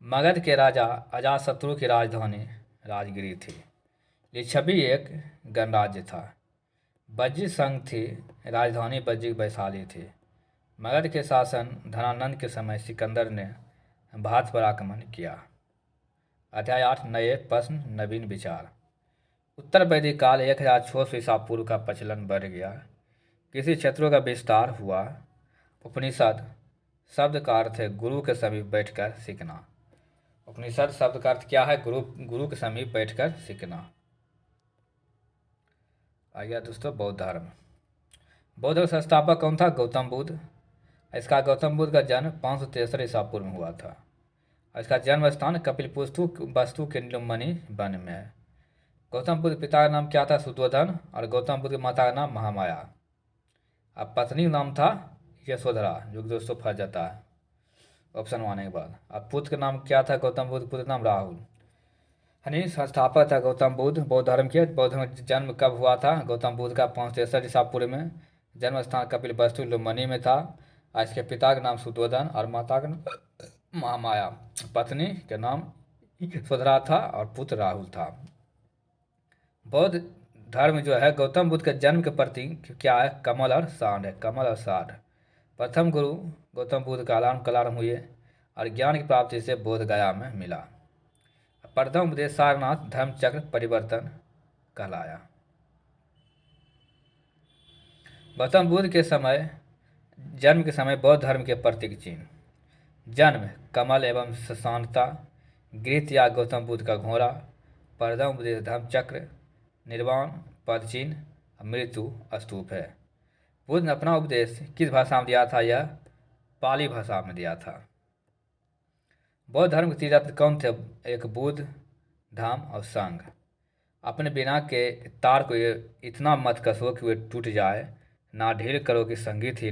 Speaker 1: मगध के राजा अजातशत्रु की राजधानी राजगिरी थी। लिच्छवी एक गणराज्य था। बज्जी संघ थी। राजधानी बज्जी वैशाली थी। मगध के शासन धनानंद के समय सिकंदर ने भारत पर आक्रमण किया। अध्याय 8 नए प्रश्न, नवीन विचार। उत्तर वैदिक काल 1600 ईसा पूर्व का प्रचलन बढ़ गया। किसी क्षेत्रों का विस्तार हुआ। उपनिषद शब्द का अर्थ है गुरु के समीप बैठकर सीखना। उपनिषद शब्द का अर्थ क्या है? गुरु के समीप बैठकर सीखना। आ गया दोस्तों बौद्ध धर्म। बौद्ध धर्म संस्थापक कौन था? गौतम बुद्ध। इसका गौतम बुद्ध का जन्म 563 ईसा पूर्व में हुआ था। इसका जन्म स्थान कपिलवस्तु वस्तु के नीलमणि वन में है। गौतम बुद्ध पिता का नाम क्या था? शुद्धोधन। और गौतम बुद्ध की माता का नाम महामाया। अब पत्नी का नाम था यशोधरा, जो कि दोस्तों फंस जाता है ऑप्शन 1 के बाद। अब पुत्र का नाम क्या था? गौतम बुद्ध पुत्र नाम राहुल। यानी संस्थापक था गौतम बुद्ध बौद्ध धर्म के। बौद्ध धर्म का जन्म कब हुआ था? गौतम बुद्ध का 563 ईसा पूर्व में। जन्म स्थान कपिलवस्तु लुम्बिनी में था। और इसके पिता का नाम शुद्धोधन और माता का नाम महामाया। पत्नी के नाम यशोधरा था और पुत्र राहुल था। बौद्ध धर्म जो है गौतम बुद्ध के जन्म के प्रतीक क्या है? कमल और सांड है। कमल और सांड प्रथम गुरु गौतम बुद्ध कालारंभ हुए और ज्ञान की प्राप्ति से बोध गया में मिला। प्रथम उपदेश सारनाथ धर्मचक्र परिवर्तन कहलाया। गौतम बुद्ध के समय जन्म के समय बौद्ध धर्म के प्रतीक चिन्ह। जन्म कमल एवं शांतता, गृह या गौतम बुद्ध का घोड़ा, प्रथम उपदेश धर्मचक्र, निर्वाण पद चिन्ह, मृत्यु स्तूप है। बुद्ध ने अपना उपदेश किस भाषा में दिया था? यह पाली भाषा में दिया था। बौद्ध धर्म के तीर्थ कौन थे? एक बुद्ध, धाम और संघ। अपने बिना के तार को इतना मत कसो कि वे टूट जाए, ना ढील करो कि संगीत ही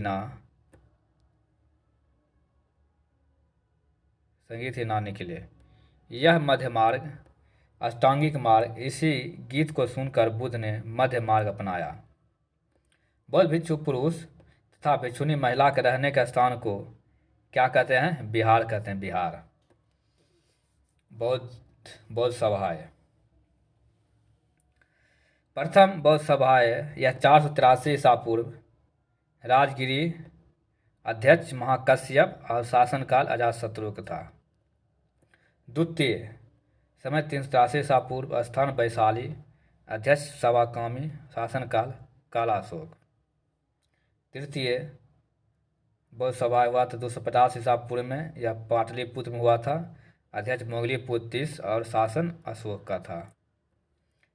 Speaker 1: ना निकले। यह मध्य मार्ग, अष्टांगिक मार्ग, इसी गीत को सुनकर बुद्ध ने मध्य मार्ग अपनाया। बौद्ध भिक्षु पुरुष तथा भिक्षुनी महिला के रहने के स्थान को क्या कहते हैं? विहार कहते हैं, विहार। बौद्ध सभाएं। प्रथम बौद्ध सभाएं यह 483 ईसा पूर्व राजगिरी अध्यक्ष महाकश्यप और शासनकाल अजातशत्रु का था। द्वितीय समय 383 ईसा पूर्व स्थान वैशाली अध्यक्ष सवाकामी शासनकाल कालाशोक। तृतीय बौद्ध सभा हुआ था 250 ईसा पूर्व में, यह पाटलिपुत्र में हुआ था, अध्यक्ष मोगलीपुत्र 30 और शासन अशोक का था।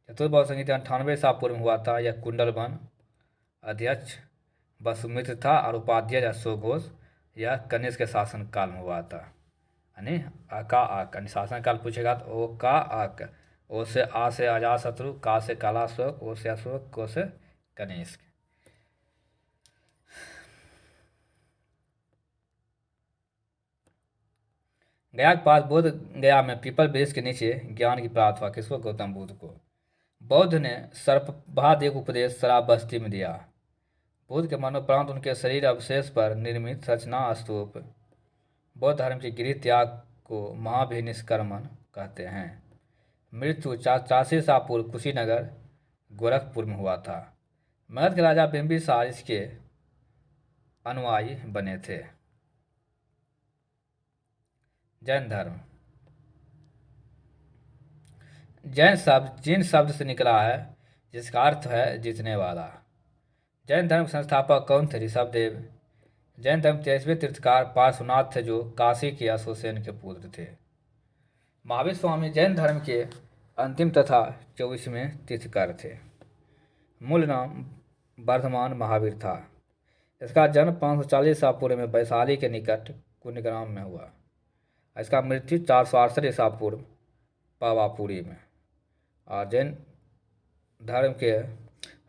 Speaker 1: चतुर्थ बौद्ध संगीत 98 ईसा पूर्व में हुआ था, यह कुंडलवन अध्यक्ष वसुमित्र था और उपाध्यक्ष अशोक घोष, यह कनिष्क के शासन काल में हुआ था। यानी का आक शासन काल पूछेगा तो ओ का आक, ओ से आ से अजातशत्रु, का से कालाशोक, ओ से अशोक, को से कनिष्क। गया के पास बोध गया में पीपल वृक्ष के नीचे ज्ञान की प्राप्त हुआ। किसको? गौतम बुद्ध को। बौद्ध ने सर्पवाद एक उपदेश शराब बस्ती में दिया। बुद्ध के मरणोपरांत उनके शरीर अवशेष पर निर्मित रचना स्तूप बौद्ध धर्म के गृह त्याग को महाभिनिष्क्रमण कहते हैं। मृत्यु 483 ईसा पूर्व कुशीनगर गोरखपुर में हुआ था। मगध के राजा बिंबिसार इसके अनुयायी बने थे। जैन धर्म। जैन शब्द जिन शब्द से निकला है जिसका अर्थ है जीतने वाला। जैन धर्म के संस्थापक कौन थे? ऋषभदेव। जैन धर्म 23वें तीर्थकार पार्श्वनाथ थे जो काशी के अशोकसेन के पुत्र थे। महावीर स्वामी जैन धर्म के अंतिम तथा 24वें तीर्थकार थे। मूल नाम वर्धमान महावीर था। इसका जन्म 540 ईसा पूर्व में वैशाली के निकट कुंडग्राम में हुआ। इसका मृत्यु 468 ईसा पूर्व पावापुरी में। और जैन धर्म के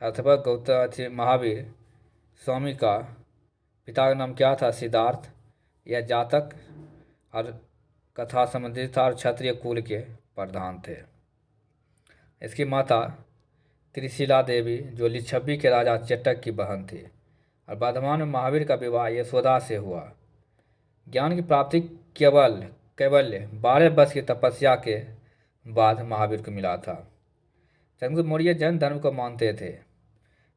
Speaker 1: अध्यापक गौतम महावीर स्वामी का पिता का नाम क्या था? सिद्धार्थ। यह जातक और कथा संबंधित था और क्षत्रिय कुल के प्रधान थे। इसकी माता त्रिशिला देवी जो लिच्छवी के राजा चेटक की बहन थी। और वर्धमान में महावीर का विवाह यशोदा से हुआ। ज्ञान की प्राप्ति कैवल्य 12 वर्ष की तपस्या के बाद महावीर को मिला था। चंद्रगुप्त मौर्य जैन धर्म को मानते थे।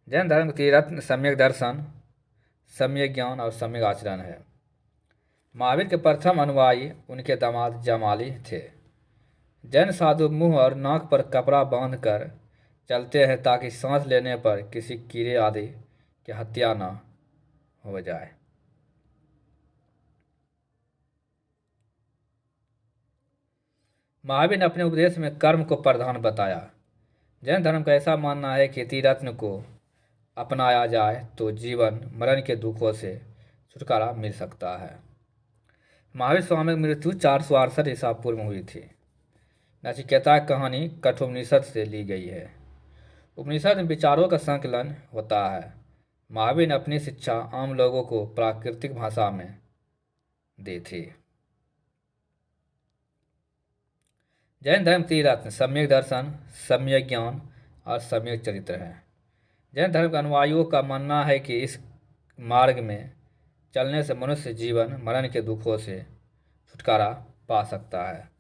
Speaker 1: जैन धर्म के रत्न सम्यक दर्शन, सम्यक ज्ञान और सम्यक आचरण है। महावीर के प्रथम अनुयायी उनके दामाद जमाली थे। जैन साधु मुंह और नाक पर कपड़ा बांधकर चलते हैं ताकि सांस लेने पर किसी कीड़े आदि की हत्या न हो जाए। महावीर ने अपने उपदेश में कर्म को प्रधान बताया। जैन धर्म का ऐसा मानना है कि त्रिरत्न को अपनाया जाए तो जीवन मरण के दुखों से छुटकारा मिल सकता है। महावीर स्वामी की मृत्यु 468 ईसा पूर्व में हुई थी। नचिकेता की कहानी कठोपनिषद से ली गई है। उपनिषद में विचारों का संकलन होता है। महावीर ने अपनी शिक्षा आम लोगों को प्राकृतिक भाषा में दी थी। जैन धर्म त्रिरत्न सम्यक दर्शन, सम्यक ज्ञान और सम्यक चरित्र है। जैन धर्म के अनुयायियों का मानना है कि इस मार्ग में चलने से मनुष्य जीवन मरण के दुखों से छुटकारा पा सकता है।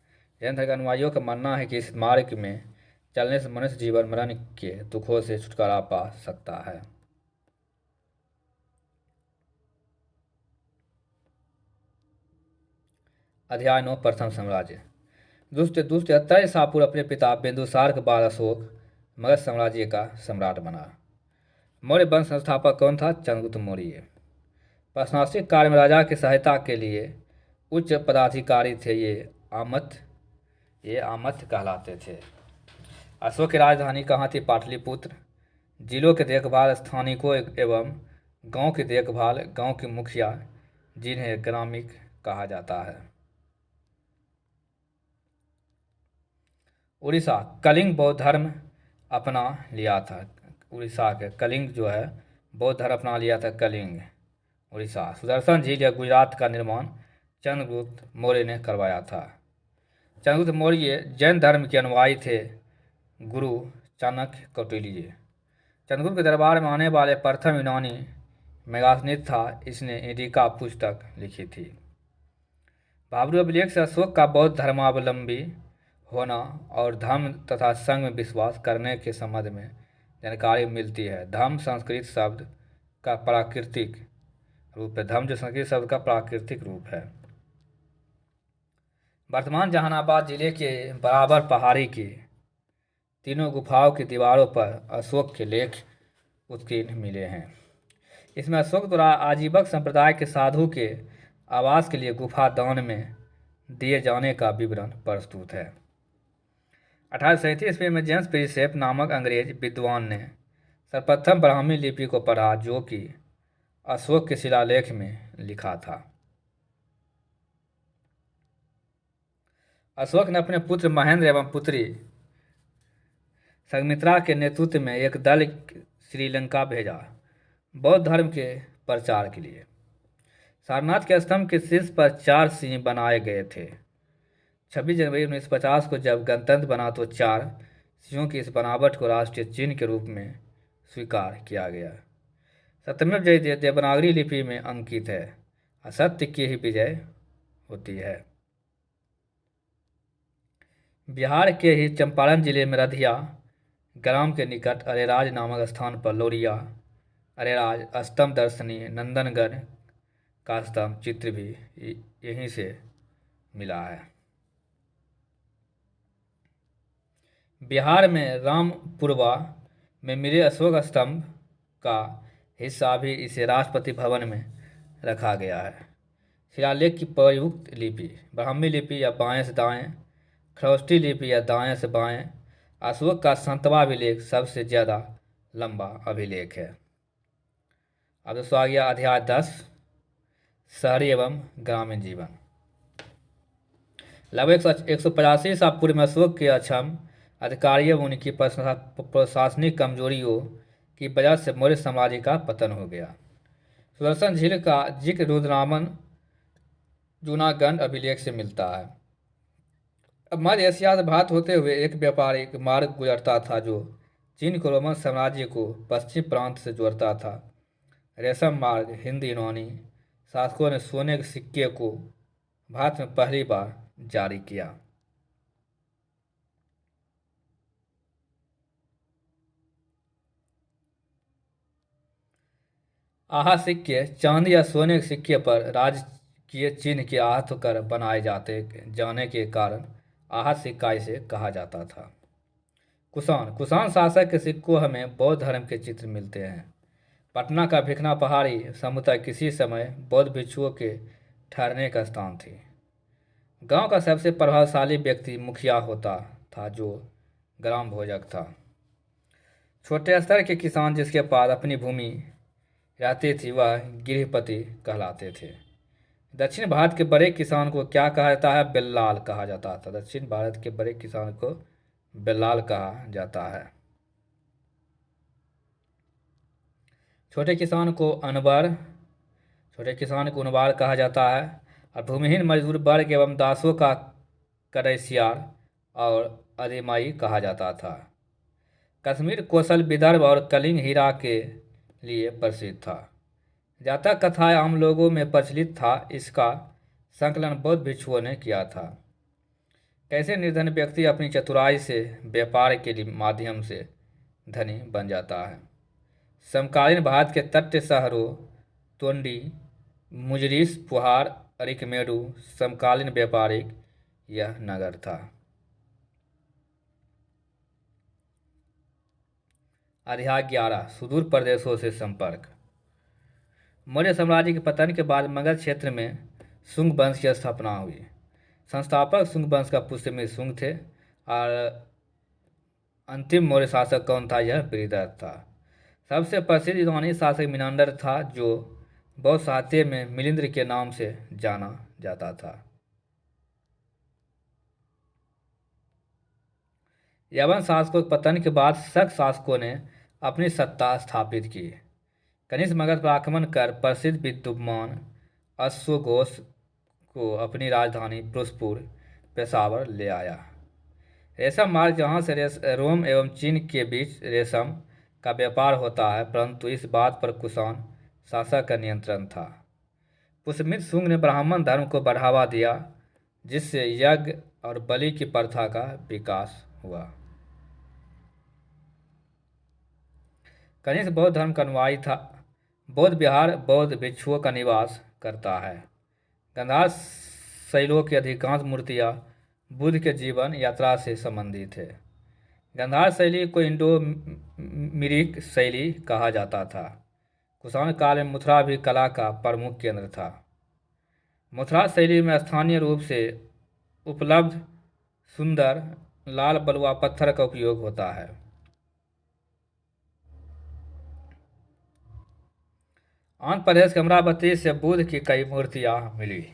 Speaker 1: जैन धर्म के अनुयायियों का मानना है कि इस मार्ग में चलने से मनुष्य जीवन मरण के दुखों से छुटकारा पा सकता है। अध्याय 9 प्रथम साम्राज्य। 273 ईसा पूर्व अपने पिता बिंदुसार के बाद अशोक मगध साम्राज्य का सम्राट बना। मौर्य वंश संस्थापक कौन था? चंद्रगुप्त मौर्य। प्रशासनिक कार्य में राजा की सहायता के लिए उच्च पदाधिकारी थे, ये आमत कहलाते थे। अशोक की राजधानी कहाँ थी? पाटलिपुत्र। जिलों की देखभाल स्थानिकों एवं गांव की देखभाल गांव के मुखिया, जिन्हें ग्रामिक कहा जाता है। उड़ीसा कलिंग बौद्ध धर्म अपना लिया था। उड़ीसा के कलिंग जो है बौद्ध धर्म अपना लिया था, कलिंग उड़ीसा। सुदर्शन झील या गुजरात का निर्माण चंद्रगुप्त मौर्य ने करवाया था। चंद्रगुप्त मौर्य जैन धर्म के अनुयायी थे। गुरु चाणक्य कौटिल्य। चंद्रगुप्त के दरबार में आने वाले प्रथम यूनानी मेगास्थनीज था। इसने इंडिका पुस्तक लिखी थी। बाबरी अभिलेख से अशोक का बौद्ध धर्मावलंबी होना और धम्म तथा संघ में विश्वास करने के संबंध में जानकारी मिलती है। धम्म संस्कृत शब्द का प्राकृतिक रूप है। धम्म जो संस्कृत शब्द का प्राकृतिक रूप है। वर्तमान जहानाबाद जिले के बराबर पहाड़ी की तीनों गुफाओं की दीवारों पर अशोक के लेख उत्कीर्ण मिले हैं। इसमें अशोक द्वारा आजीवक संप्रदाय के साधु के आवास के लिए गुफा दान में दिए जाने का विवरण प्रस्तुत है। 1837 ईस्वी में जेम्स प्रिंसेप नामक अंग्रेज विद्वान ने सर्वप्रथम ब्राह्मी लिपि को पढ़ा, जो कि अशोक के शिलालेख में लिखा था। अशोक ने अपने पुत्र महेंद्र एवं पुत्री संघमित्रा के नेतृत्व में एक दल श्रीलंका भेजा बौद्ध धर्म के प्रचार के लिए। सारनाथ के स्तंभ के शीर्ष पर 4 सिंह बनाए गए थे। 26 जनवरी 1950 को जब गणतंत्र बना तो 4 सिंहों की इस बनावट को राष्ट्रीय चिन्ह के रूप में स्वीकार किया गया। सत्यमेव जयते देवनागरी लिपि में अंकित है। असत्य की ही विजय होती है। बिहार के ही चंपारण जिले में रधिया ग्राम के निकट अरेराज नामक स्थान पर लोरिया अरेराज स्तंभ दर्शनीय नंदनगढ़ का स्तंभ चित्र भी यहीं से मिला है। बिहार में रामपुरवा में मिले अशोक स्तंभ का हिस्सा भी इसे राष्ट्रपति भवन में रखा गया है। शिलालेख की प्रयुक्त लिपि ब्राह्मी लिपि या बाएं से दाएं, खरोष्टी लिपि या दाएं से बाएं। अशोक का 7वां अभिलेख सबसे ज़्यादा लंबा अभिलेख है। अब दोस्तों आ गया अध्याय 10 शहरी एवं ग्रामीण जीवन। लगभग 185 ईसा पूर्व में अशोक के अक्षम अधिकारियों एवं उनकी प्रशासनिक कमजोरियों की वजह से मौर्य साम्राज्य का पतन हो गया। सुदर्शन झील का जिक्र रुद्रनामन जूनागढ़ अभिलेख से मिलता है। अब मध्य एशिया से भारत होते हुए एक व्यापारिक मार्ग गुजरता था, जो चीन को रोमन साम्राज्य को पश्चिम प्रांत से जोड़ता था। रेशम मार्ग हिंदी यूनानी शासकों ने सोने के सिक्के को भारत में पहली बार जारी किया। आहा सिक्के चांदी या सोने के सिक्के पर राजकीय चिन्ह के आहत कर बनाए जाने के कारण आहा सिक्का इसे कहा जाता था। कुषाण शासक के सिक्कों हमें बौद्ध धर्म के चित्र मिलते हैं। पटना का भिखना पहाड़ी समुदाय किसी समय बौद्ध भिक्षुओं के ठहरने का स्थान थी। गांव का सबसे प्रभावशाली व्यक्ति मुखिया होता था, जो ग्राम भोजक था। छोटे स्तर के किसान जिसके पास अपनी भूमि रहती थी, वह गृहपति कहलाते थे। दक्षिण भारत के बड़े किसान को क्या कहा जाता है? बेल्लाल कहा जाता था। दक्षिण भारत के बड़े किसान को बेल्लाल कहा जाता है। छोटे किसान को अनबर कहा जाता है। और भूमिहीन मजदूर वर्ग एवं दासों का करैसियार और अधिमाई कहा जाता था। कश्मीर कौशल विदर्भ और कलिंग हीरा के लिए प्रसिद्ध था। जातक कथाएं आम लोगों में प्रचलित था। इसका संकलन बौद्ध भिक्षुओं ने किया था। कैसे निर्धन व्यक्ति अपनी चतुराई से व्यापार के माध्यम से धनी बन जाता है। समकालीन भारत के तटीय शहरों तोंडी, मुजरिस, पुहार अरिकमेरु समकालीन व्यापारिक यह नगर था। अध्याय 11 सुदूर प्रदेशों से संपर्क। मौर्य साम्राज्य के पतन के बाद मगध क्षेत्र में शुंग वंश की स्थापना हुई। संस्थापक शुंग वंश का पुष्यमित्र शुंग थे और अंतिम मौर्य शासक कौन था? यह बृहदरथ था। सबसे प्रसिद्ध यूनानी शासक मिनांडर था, जो बौद्ध साहित्य में मिलिंद के नाम से जाना जाता था। यवन शासकों के पतन के बाद शक शासकों ने अपनी सत्ता स्थापित की। कनिष्क मगध पर आक्रमण कर प्रसिद्ध विद्वान अश्वघोष को अपनी राजधानी फिरोजपुर पेशावर ले आया। रेशम मार्ग, जहाँ से रोम एवं चीन के बीच रेशम का व्यापार होता है, परंतु इस बात पर कुषाण शासक का नियंत्रण था। पुष्यमित्र शुंग ने ब्राह्मण धर्म को बढ़ावा दिया, जिससे यज्ञ और बलि की प्रथा का विकास हुआ। कनिष्क बौद्ध धर्म का अनुयायी था। बौद्ध विहार बौद्ध भिक्षुओं का निवास करता है। गंधार शैलियों की अधिकांश मूर्तियाँ बुद्ध के जीवन यात्रा से संबंधित है। गंधार शैली को इंडो-मिरिक शैली कहा जाता था। कुषाण काल में मथुरा भी कला का प्रमुख केंद्र था। मथुरा शैली में स्थानीय रूप से उपलब्ध सुंदर लाल बलुआ पत्थर का उपयोग होता है। आंध्र प्रदेश के अमरावती से बुद्ध की कई मूर्तियाँ मिली।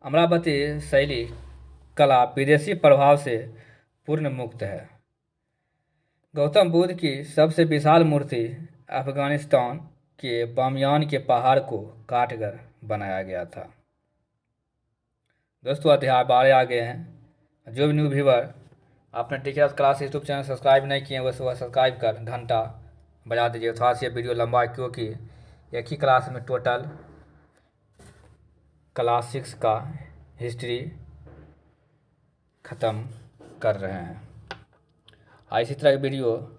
Speaker 1: अमरावती शैली कला विदेशी प्रभाव से पूर्ण मुक्त है। गौतम बुद्ध की सबसे विशाल मूर्ति अफगानिस्तान के बामियान के पहाड़ को काटकर बनाया गया था। दोस्तों, अध्याय 12 आ गए हैं। जो भी न्यू व्यूवर आपने teachers class YouTube channel subscribe नहीं किए, वह सब्सक्राइब कर घंटा बजा दीजिए। थोड़ा सा वीडियो लंबा है, क्योंकि एक ही क्लास में टोटल क्लास 6 का हिस्ट्री ख़त्म कर रहे हैं। इसी तरह की वीडियो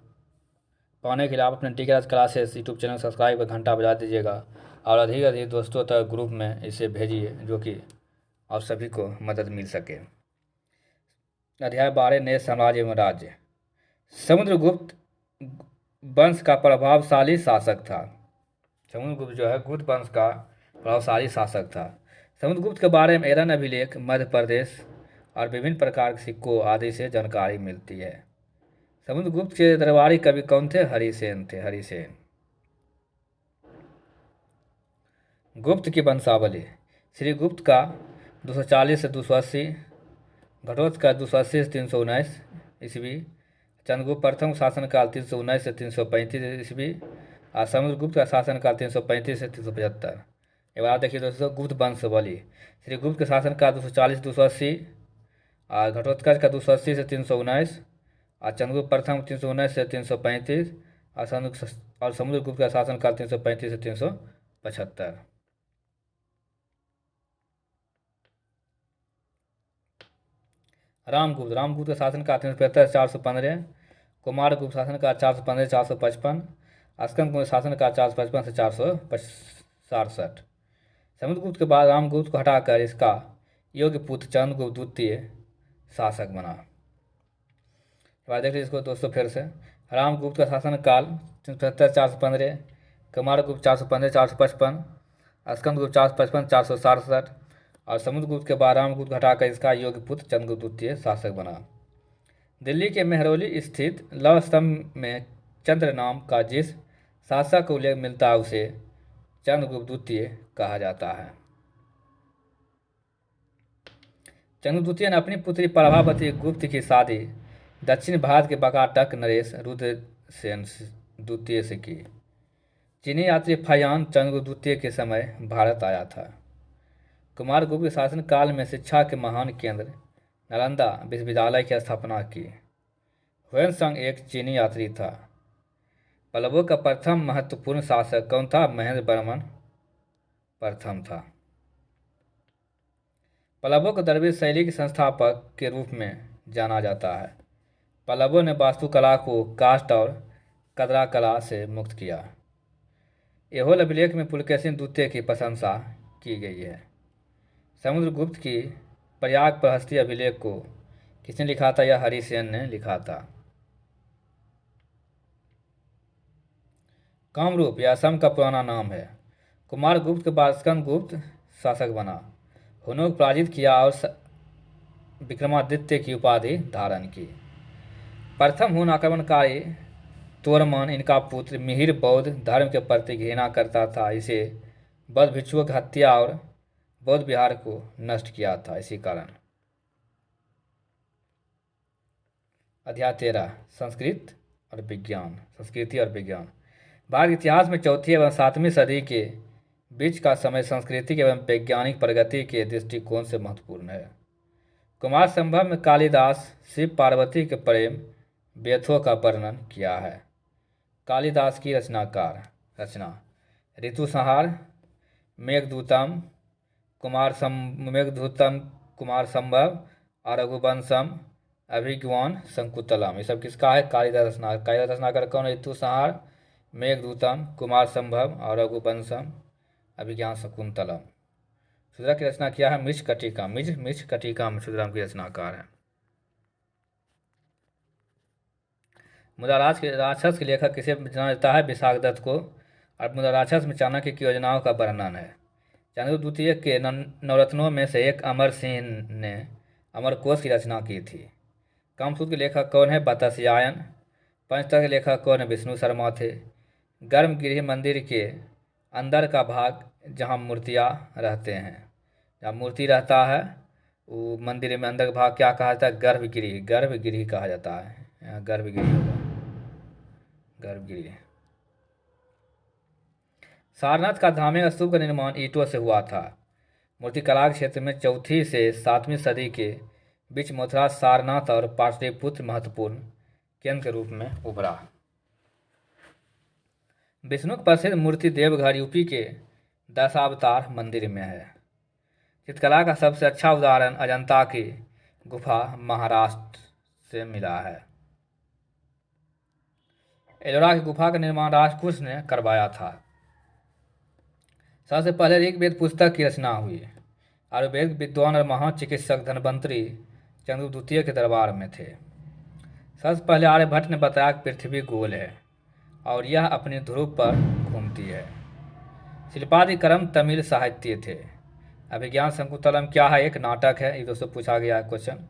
Speaker 1: पाने के लिए आप अपने teachers classes YouTube channel subscribe कर घंटा बजा दीजिएगा और अधिक अधिक दोस्तों तक ग्रुप में इसे भेजिए, जो कि आप सभी को मदद मिल सके। अध्याय 12 नए साम्राज्य एवं राज्य। समुद्रगुप्त वंश का प्रभावशाली शासक था। समुद्रगुप्त जो है गुप्त वंश का प्रभावशाली शासक था। समुद्रगुप्त के बारे में एरन अभिलेख, मध्य प्रदेश और विभिन्न प्रकार के सिक्कों आदि से जानकारी मिलती है। समुद्रगुप्त के दरबारी कवि कौन थे? हरिसेन थे। हरिसेन। गुप्त की वंशावली। श्रीगुप्त का 240 से 280, घटोत्कच का 280 से 319 ईस्वी, चंद्रगुप्त प्रथम शासनकाल 319 से 335 ईस्वी और समुद्रगुप्त का शासनकाल 335 से 375। एक बार देखिए दोस्तों, गुप्त वंशावली। श्रीगुप्त के शासनकाल 240 280 और घटोत्कच का 280 से 319 और चंद्रगुप्त प्रथम 319 से 335 और समुद्रगुप्त का शासनकाल 335 से 375। रामगुप्त का शासनकाल 375 से 415, कुमारगुप्त शासनकाल 415 455, स्कंदगुप्त शासनकाल 455 से 467। समुद्रगुप्त के बाद रामगुप्त को हटाकर इसका योग्य पुत्र चंद्रगुप्त द्वितीय शासक बना। देख लीजिए इसको दोस्तों फिर से। रामगुप्त का शासनकाल 375 415, कुमारगुप्त 415 455, स्कंदगुप्त 455 467 और समुद्रगुप्त के बाद रामगुप्त को हटाकर इसका योग्य पुत्र चंद्रगुप्त द्वितीय शासक बना। दिल्ली के मेहरौली स्थित लौह स्तंभ में चंद्र नाम का जिस शासक का उल्लेख मिलता है उसे चंद्रगुप्त द्वितीय कहा जाता है। चंद्रगुप्त द्वितीय ने अपनी पुत्री प्रभावती गुप्त की शादी दक्षिण भारत के बकाटक नरेश रुद्रसेन द्वितीय से की। चीनी यात्री फयान चंद्रगुप्त द्वितीय के समय भारत आया था। कुमारगुप्त के शासनकाल में शिक्षा के महान केंद्र नालंदा विश्वविद्यालय की स्थापना की। हुएनसांग एक चीनी यात्री था। पल्लवों का प्रथम महत्वपूर्ण शासक कौन था? महेंद्र वर्मन प्रथम था। पल्लवों को द्रविड़ शैली के संस्थापक के रूप में जाना जाता है। पल्लवों ने वास्तुकला को काष्ठ और कदरा कला से मुक्त किया। ऐहोल अभिलेख में पुलकेशिन द्वितीय की प्रशंसा की गई है। समुद्रगुप्त की प्रयाग पर हस्ती अभिलेख को किसने लिखा था? यह हरिसेन ने लिखा था। कामरूप यह असम का पुराना नाम है। कुमारगुप्त के बाद स्कंदगुप्त शासक बना। हुनों को पराजित किया और विक्रमादित्य की उपाधि धारण की। प्रथम हुन आक्रमणकारी तोरमन इनका पुत्र मिहिर बौद्ध धर्म के प्रति घृणा करता था। इसे बौद्ध भिक्षुओं की हत्या और बौद्ध विहार को नष्ट किया था। इसी कारण अध्याय 13 संस्कृत और विज्ञान, संस्कृति और विज्ञान। भारत के इतिहास में चौथी एवं सातवीं सदी के बीच का समय सांस्कृतिक एवं वैज्ञानिक प्रगति के दृष्टिकोण से महत्वपूर्ण है। कुमार संभव में कालिदास शिव पार्वती के प्रेम व्यथों का वर्णन किया है। कालिदास की रचना ऋतुसंहार, मेघदूतम, मेघदूतम, कुमार संभव और रघुवंशम, अभिज्ञान शकुंतलम, ये सब किसका है? कालिदास रचना। कालिदास रचनाकार कौन? ऋतुसंहार, मेघदूतम, कुमार संभव और रघुवंशम, अभिज्ञान शकुंतलम। क्षुद्रक की रचना किया है मृच्छकटिका। मृच्छकटिका में क्षुद्रम की रचनाकार है। मुद्रा राक्षस के लेखक किसे जाना जाता है? विशाखदत्त को। और मुद्रा राक्षस में चाणक्य की योजनाओं का वर्णन है। चंद्रगुप्त द्वितीय के नवरत्नों में से एक अमर सिंह ने अमरकोश की रचना की थी। कामसूत्र के लेखक कौन है? बतस्यायन। पंचतंत्र के लेखक कौन है? विष्णु शर्मा थे। गर्भगृह मंदिर के अंदर का भाग जहाँ मूर्तियाँ रहते हैं, जहाँ मूर्ति रहता है, वो मंदिर में अंदर का भाग क्या कहा जाता है? गर्भगृह। गर्भगृह कहा जाता है। यहाँ गर्भगृह होगा, गर्भगृह। सारनाथ का धार्मिक स्तूप का निर्माण ईंटों से हुआ था। मूर्तिकला के क्षेत्र में चौथी से सातवीं सदी के बीच मथुरा, सारनाथ और पाटलिपुत्र महत्वपूर्ण केंद्र के रूप में उभरा। विष्णु की प्रसिद्ध मूर्ति देवघर यूपी के दशावतार मंदिर में है। चित्रकला का सबसे अच्छा उदाहरण अजंता की गुफा महाराष्ट्र से मिला है। एलोरा की गुफा का निर्माण राजकुश ने करवाया था। सबसे पहले ऋग्वेद पुस्तक की रचना हुई। आयुर्वेद विद्वान और महान चिकित्सक धन्वंतरी चंद्रगुप्त द्वितीय के दरबार में थे। सबसे पहले आर्यभट्ट ने बताया कि पृथ्वी गोल है और यह अपनी ध्रुव पर घूमती है। शिल्पादि क्रम तमिल साहित्य थे। अभिज्ञान शकुंतलम क्या है? एक नाटक है। ये दोस्तों पूछा गया है क्वेश्चन।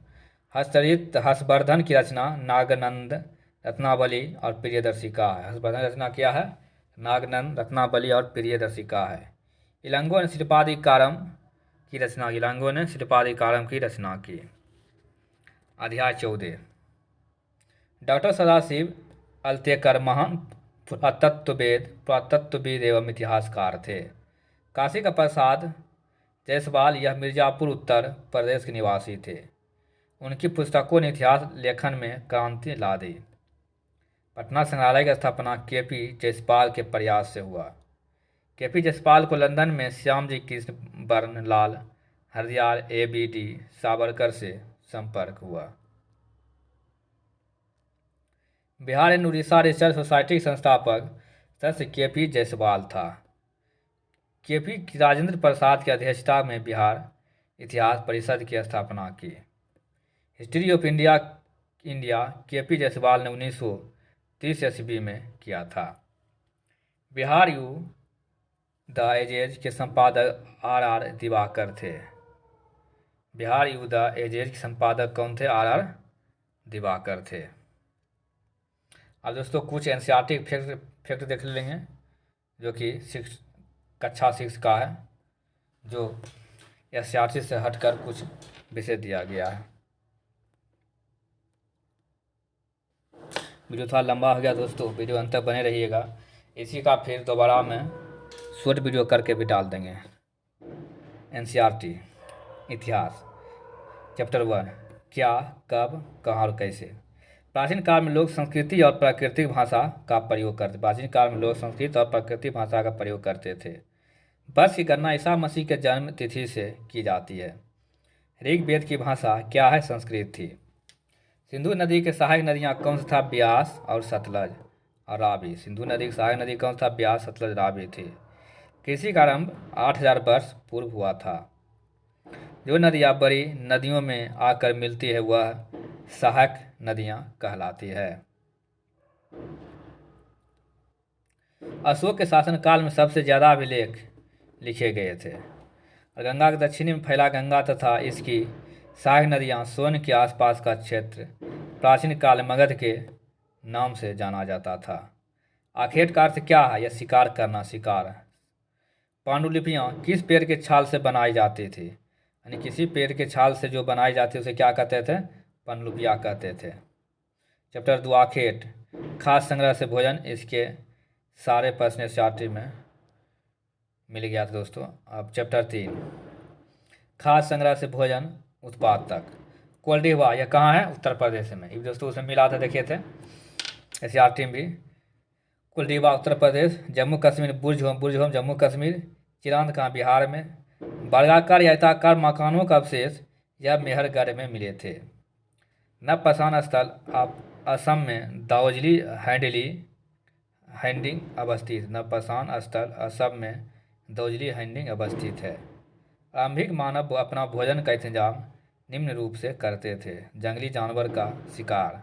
Speaker 1: हस्तचरित हर्षवर्धन की रचना नागनंद, रत्नावली और प्रियदर्शिका है। हर्षवर्धन की रचना क्या है? नागनंद, रत्नावली और प्रियदर्शिका है। इलांगो ने शिल्पादिकारम की रचना की। इलांगो ने शिल्पादिकारम की रचना की। अध्याय 14 डॉक्टर सदाशिव अल्तेकर महान पुरातत्वविद एवं इतिहासकार थे। काशी का प्रसाद जायसवाल यह मिर्जापुर उत्तर प्रदेश के निवासी थे। उनकी पुस्तकों ने इतिहास लेखन में क्रांति ला दी। पटना संग्रहालय की स्थापना के.पी. जायसवाल के प्रयास से हुआ। के.पी. जायसवाल को लंदन में श्यामजी कृष्ण बर्नलाल हरदयाल ए.बी.डी. सावरकर से संपर्क हुआ। Bihar and Orissa research society के संस्थापक सदस्य के.पी. जायसवाल था। के.पी. राजेंद्र प्रसाद की अध्यक्षता में बिहार इतिहास परिषद की स्थापना की। History of India KP. Jaiswal ने 1930 ईस्वी में किया था। बिहार यू द एजेज के संपादक आर दिवाकर थे। बिहार यू द एजेज के संपादक कौन थे? आर दिवाकर थे। अब दोस्तों कुछ एनसीईआरटी फैक्ट देख लेंगे जो कि कक्षा 6 का है, जो एनसीईआरटी से हटकर कुछ विषय दिया गया है। वीडियो थोड़ा लंबा हो गया दोस्तों, वीडियो अंत तक बने रहिएगा। इसी का फिर दोबारा में शॉर्ट वीडियो करके भी डाल देंगे। एनसीईआरटी इतिहास चैप्टर 1 क्या, कब, कहाँ और कैसे। प्राचीन काल में लोग संस्कृति और प्राकृतिक भाषा का प्रयोग करते थे। वर्ष की गणना ईसा मसीह के जन्म तिथि से की जाती है। ऋग्वेद की भाषा क्या है? संस्कृत थी। सिंधु नदी के सहायक नदियाँ कौन सी था? ब्यास और सतलज और रावी। सिंधु नदी की सहायक नदी कौन सा? ब्यास, सतलज, रावी थी। कृषि का आरंभ 8000 वर्ष पूर्व हुआ था। जो नदियाँ बड़ी नदियों में आकर मिलती है वह सहायक नदियाँ कहलाती है। अशोक के शासनकाल में सबसे ज़्यादा अभिलेख लिखे गए थे। और गंगा के दक्षिणी में फैला गंगा तथा इसकी सहायक नदियाँ सोन के आसपास का क्षेत्र प्राचीन काल में मगध के नाम से जाना जाता था। आखेट का अर्थ क्या है? यह शिकार करना, शिकार। पांडुलिपियाँ किस पेड़ के छाल से बनाई जाती थी? यानी किसी पेड़ के छाल से जो बनाई जाती है उसे क्या कहते थे? पांडुलिपियाँ कहते थे। चैप्टर 2 आखेट, खास संग्रह से भोजन। इसके सारे प्रश्न एसआरटी में मिल गया था दोस्तों। अब चैप्टर 3 खास संग्रह से भोजन उत्पाद तक। कोल्डिवा यह कहाँ है? उत्तर प्रदेश में। ये दोस्तों उसमें मिला था, देखे थे एसआरटी में भी। कुलडीबा उत्तर प्रदेश। जम्मू कश्मीर बुर्ज होम जम्मू कश्मीर। चिरांद कहाँ? बिहार में। वर्गाकार या आयताकार मकानों का अवशेष यह मेहरगढ़ में मिले थे। नवपसान स्थल असम में दाओजली हैंडिंग अवस्थित। नवपसान स्थल असम में दाओजली हैंडिंग अवस्थित है। आरंभिक मानव अपना भोजन का इंतजाम निम्न रूप से करते थे। जंगली जानवर का शिकार,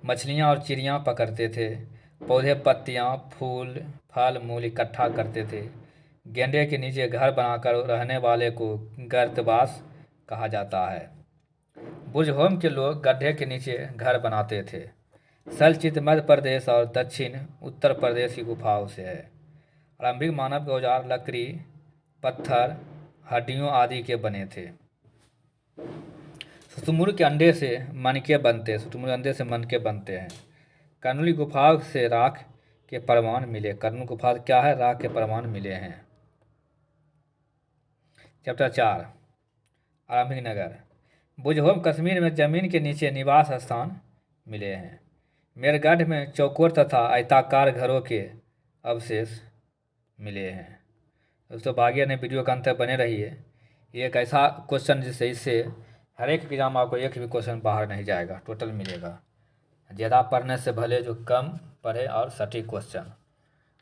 Speaker 1: मछलियाँ और चिड़ियाँ पकड़ते थे। पौधे, पत्तियाँ, फूल, फल, मूल इकट्ठा करते थे। गेंडे के नीचे घर बनाकर रहने वाले को गर्तवास कहा जाता है। बुर्जहोम के लोग गड्ढे के नीचे घर बनाते थे। शैलचित्र मध्य प्रदेश और दक्षिण उत्तर प्रदेश की गुफाओं से है। आरंभिक मानव के औजार लकड़ी, पत्थर, हड्डियों आदि के बने थे। शुतुरमुर्ग के अंडे से मनके बनते हैं। कर्नूली गुफाओं से राख के प्रमाण मिले। कर्नूल गुफा क्या है? राख के प्रमाण मिले हैं। चैप्टर 4 आरंभिक नगर। बुर्जहोम कश्मीर में जमीन के नीचे निवास स्थान मिले हैं। मेरगढ़ में चौकोर तथा आयताकार घरों के अवशेष मिले हैं। दोस्तों बाकी ने वीडियो का अंत तक बने रहिए। ये एक ऐसा क्वेश्चन जिससे इससे हर एक एग्जाम आपको एक भी क्वेश्चन बाहर नहीं जाएगा, टोटल मिलेगा। ज़्यादा पढ़ने से भले जो कम पढ़े और सटीक क्वेश्चन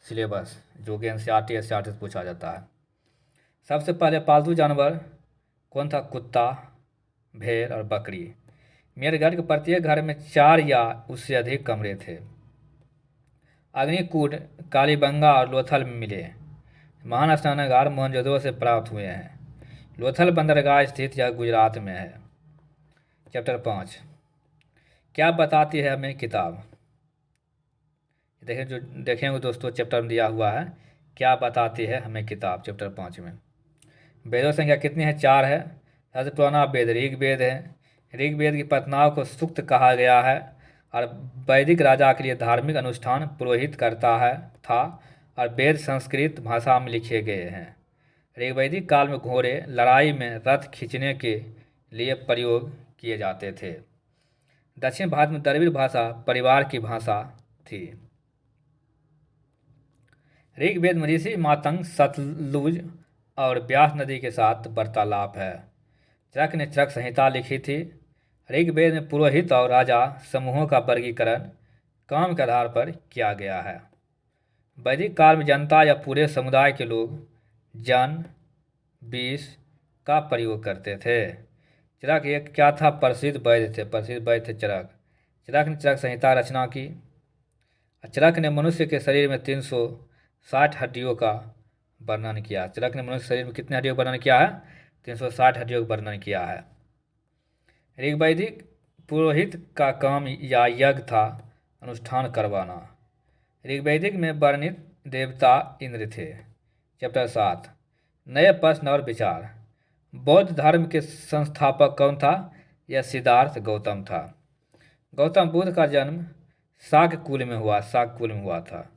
Speaker 1: सिलेबस जो कि एनसीईआरटी से पूछा जाता है। सबसे पहले पालतू जानवर कौन था? कुत्ता, भेड़ और बकरी। मेरगढ़ के प्रत्येक घर में 4 या उससे अधिक कमरे थे। अग्निकूट कालीबंगा और लोथल में मिले। महान स्नानागार मोहनजोदड़ो से प्राप्त हुए हैं। लोथल बंदरगाह स्थित यह गुजरात में है। चैप्टर 5 क्या बताती है हमें किताब? देखेंगे दोस्तों चैप्टर में दिया हुआ है क्या बताती है हमें किताब। चैप्टर 5 में वेदों संख्या कितनी है? 4 है। सबसे पुराना वेद ऋग्वेद है। ऋग्वेद की प्रार्थनाओं को सूक्त कहा गया है और वैदिक राजा के लिए धार्मिक अनुष्ठान पुरोहित करता था और वेद संस्कृत भाषा में लिखे गए हैं। ऋग्वैदिक काल में घोड़े लड़ाई में रथ खींचने के लिए प्रयोग किए जाते थे। दक्षिण भारत में द्रविड़ भाषा परिवार की भाषा थी। ऋग्वेद में ऋषि मातंग सतलुज और व्यास नदी के साथ वार्तालाप है। चरक ने चरक संहिता लिखी थी। ऋग्वेद में पुरोहित और राजा समूहों का वर्गीकरण काम के आधार पर किया गया है। वैदिक काल में जनता या पूरे समुदाय के लोग जन, विष का प्रयोग करते थे। चरक एक क्या था? प्रसिद्ध वैद्य थे चरक। चरक ने चरक संहिता रचना की। चरक ने मनुष्य के शरीर में 360 हड्डियों का वर्णन किया। चरक ने मनुष्य शरीर में कितने हड्डियों का वर्णन किया है? 360 हड्डियों का वर्णन किया है। ऋग्वैदिक पुरोहित का काम या यज्ञ था अनुष्ठान करवाना। ऋग्वैदिक में वर्णित देवता इंद्र थे। चैप्टर 7 नए प्रश्न और विचार। बौद्ध धर्म के संस्थापक कौन था? यह सिद्धार्थ गौतम था। गौतम बुद्ध का जन्म शाक्य कुल में हुआ था।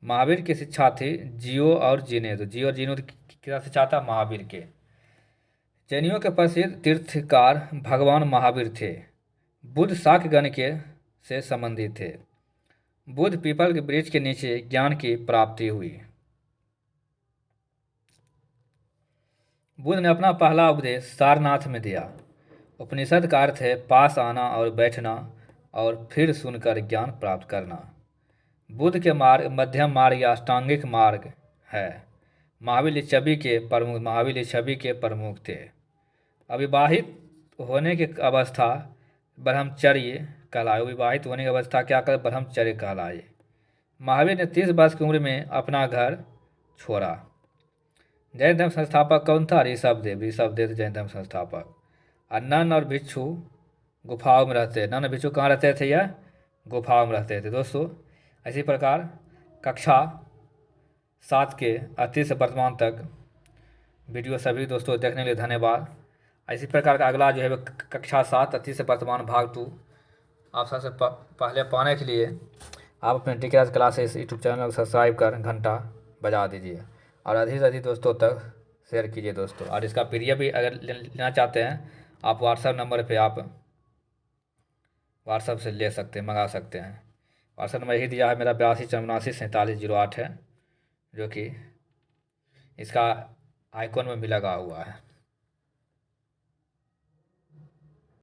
Speaker 1: महावीर की शिक्षा थी जियो और जीने दो। जियो और जीनो की शिक्षा था महावीर के। जैनियों के प्रसिद्ध तीर्थकार भगवान महावीर थे। बुद्ध शाक्यगण के से संबंधित थे। बुद्ध पीपल के वृक्ष के नीचे ज्ञान की प्राप्ति हुई। बुद्ध ने अपना पहला उपदेश सारनाथ में दिया। उपनिषद का अर्थ है पास आना और बैठना और फिर सुनकर ज्ञान प्राप्त करना। बुद्ध के मार्ग मध्यम मार्ग या अष्टांगिक मार्ग है। महावीर लिच्छवी के प्रमुख थे। अविवाहित होने की अवस्था ब्रह्मचर्य कहलाए। विवाहित होने की अवस्था क्या कर ब्रह्मचर्य कहलाए। महावीर ने 30 वर्ष की उम्र में अपना घर छोड़ा। जैन धर्म संस्थापक कौन था? ऋषभदेव जैन धर्म संस्थापक। और नन और भिक्षु गुफाओं में रहते। नन और भिक्षु कहाँ रहते थे? यह गुफाओं में रहते थे दोस्तों। इसी प्रकार कक्षा 7 के अतीत से वर्तमान तक वीडियो सभी दोस्तों देखने के लिए धन्यवाद। इसी प्रकार का अगला जो है कक्षा 7 अतीत से वर्तमान भाग 2 आप सबसे पहले पाने के लिए आप अपने टीचर्स क्लासेस यूट्यूब चैनल को सब्सक्राइब कर घंटा बजा दीजिए और अधिक से अधिक दोस्तों तक शेयर कीजिए दोस्तों। और इसका पीडीएफ भी अगर लेना चाहते हैं आप व्हाट्सएप नंबर पे आप व्हाट्सएप से ले सकते हैं, मंगा सकते हैं। व्हाट्सएप नंबर यही दिया है मेरा 82 84 47 08 है, जो कि इसका आइकॉन में भी लगा हुआ है।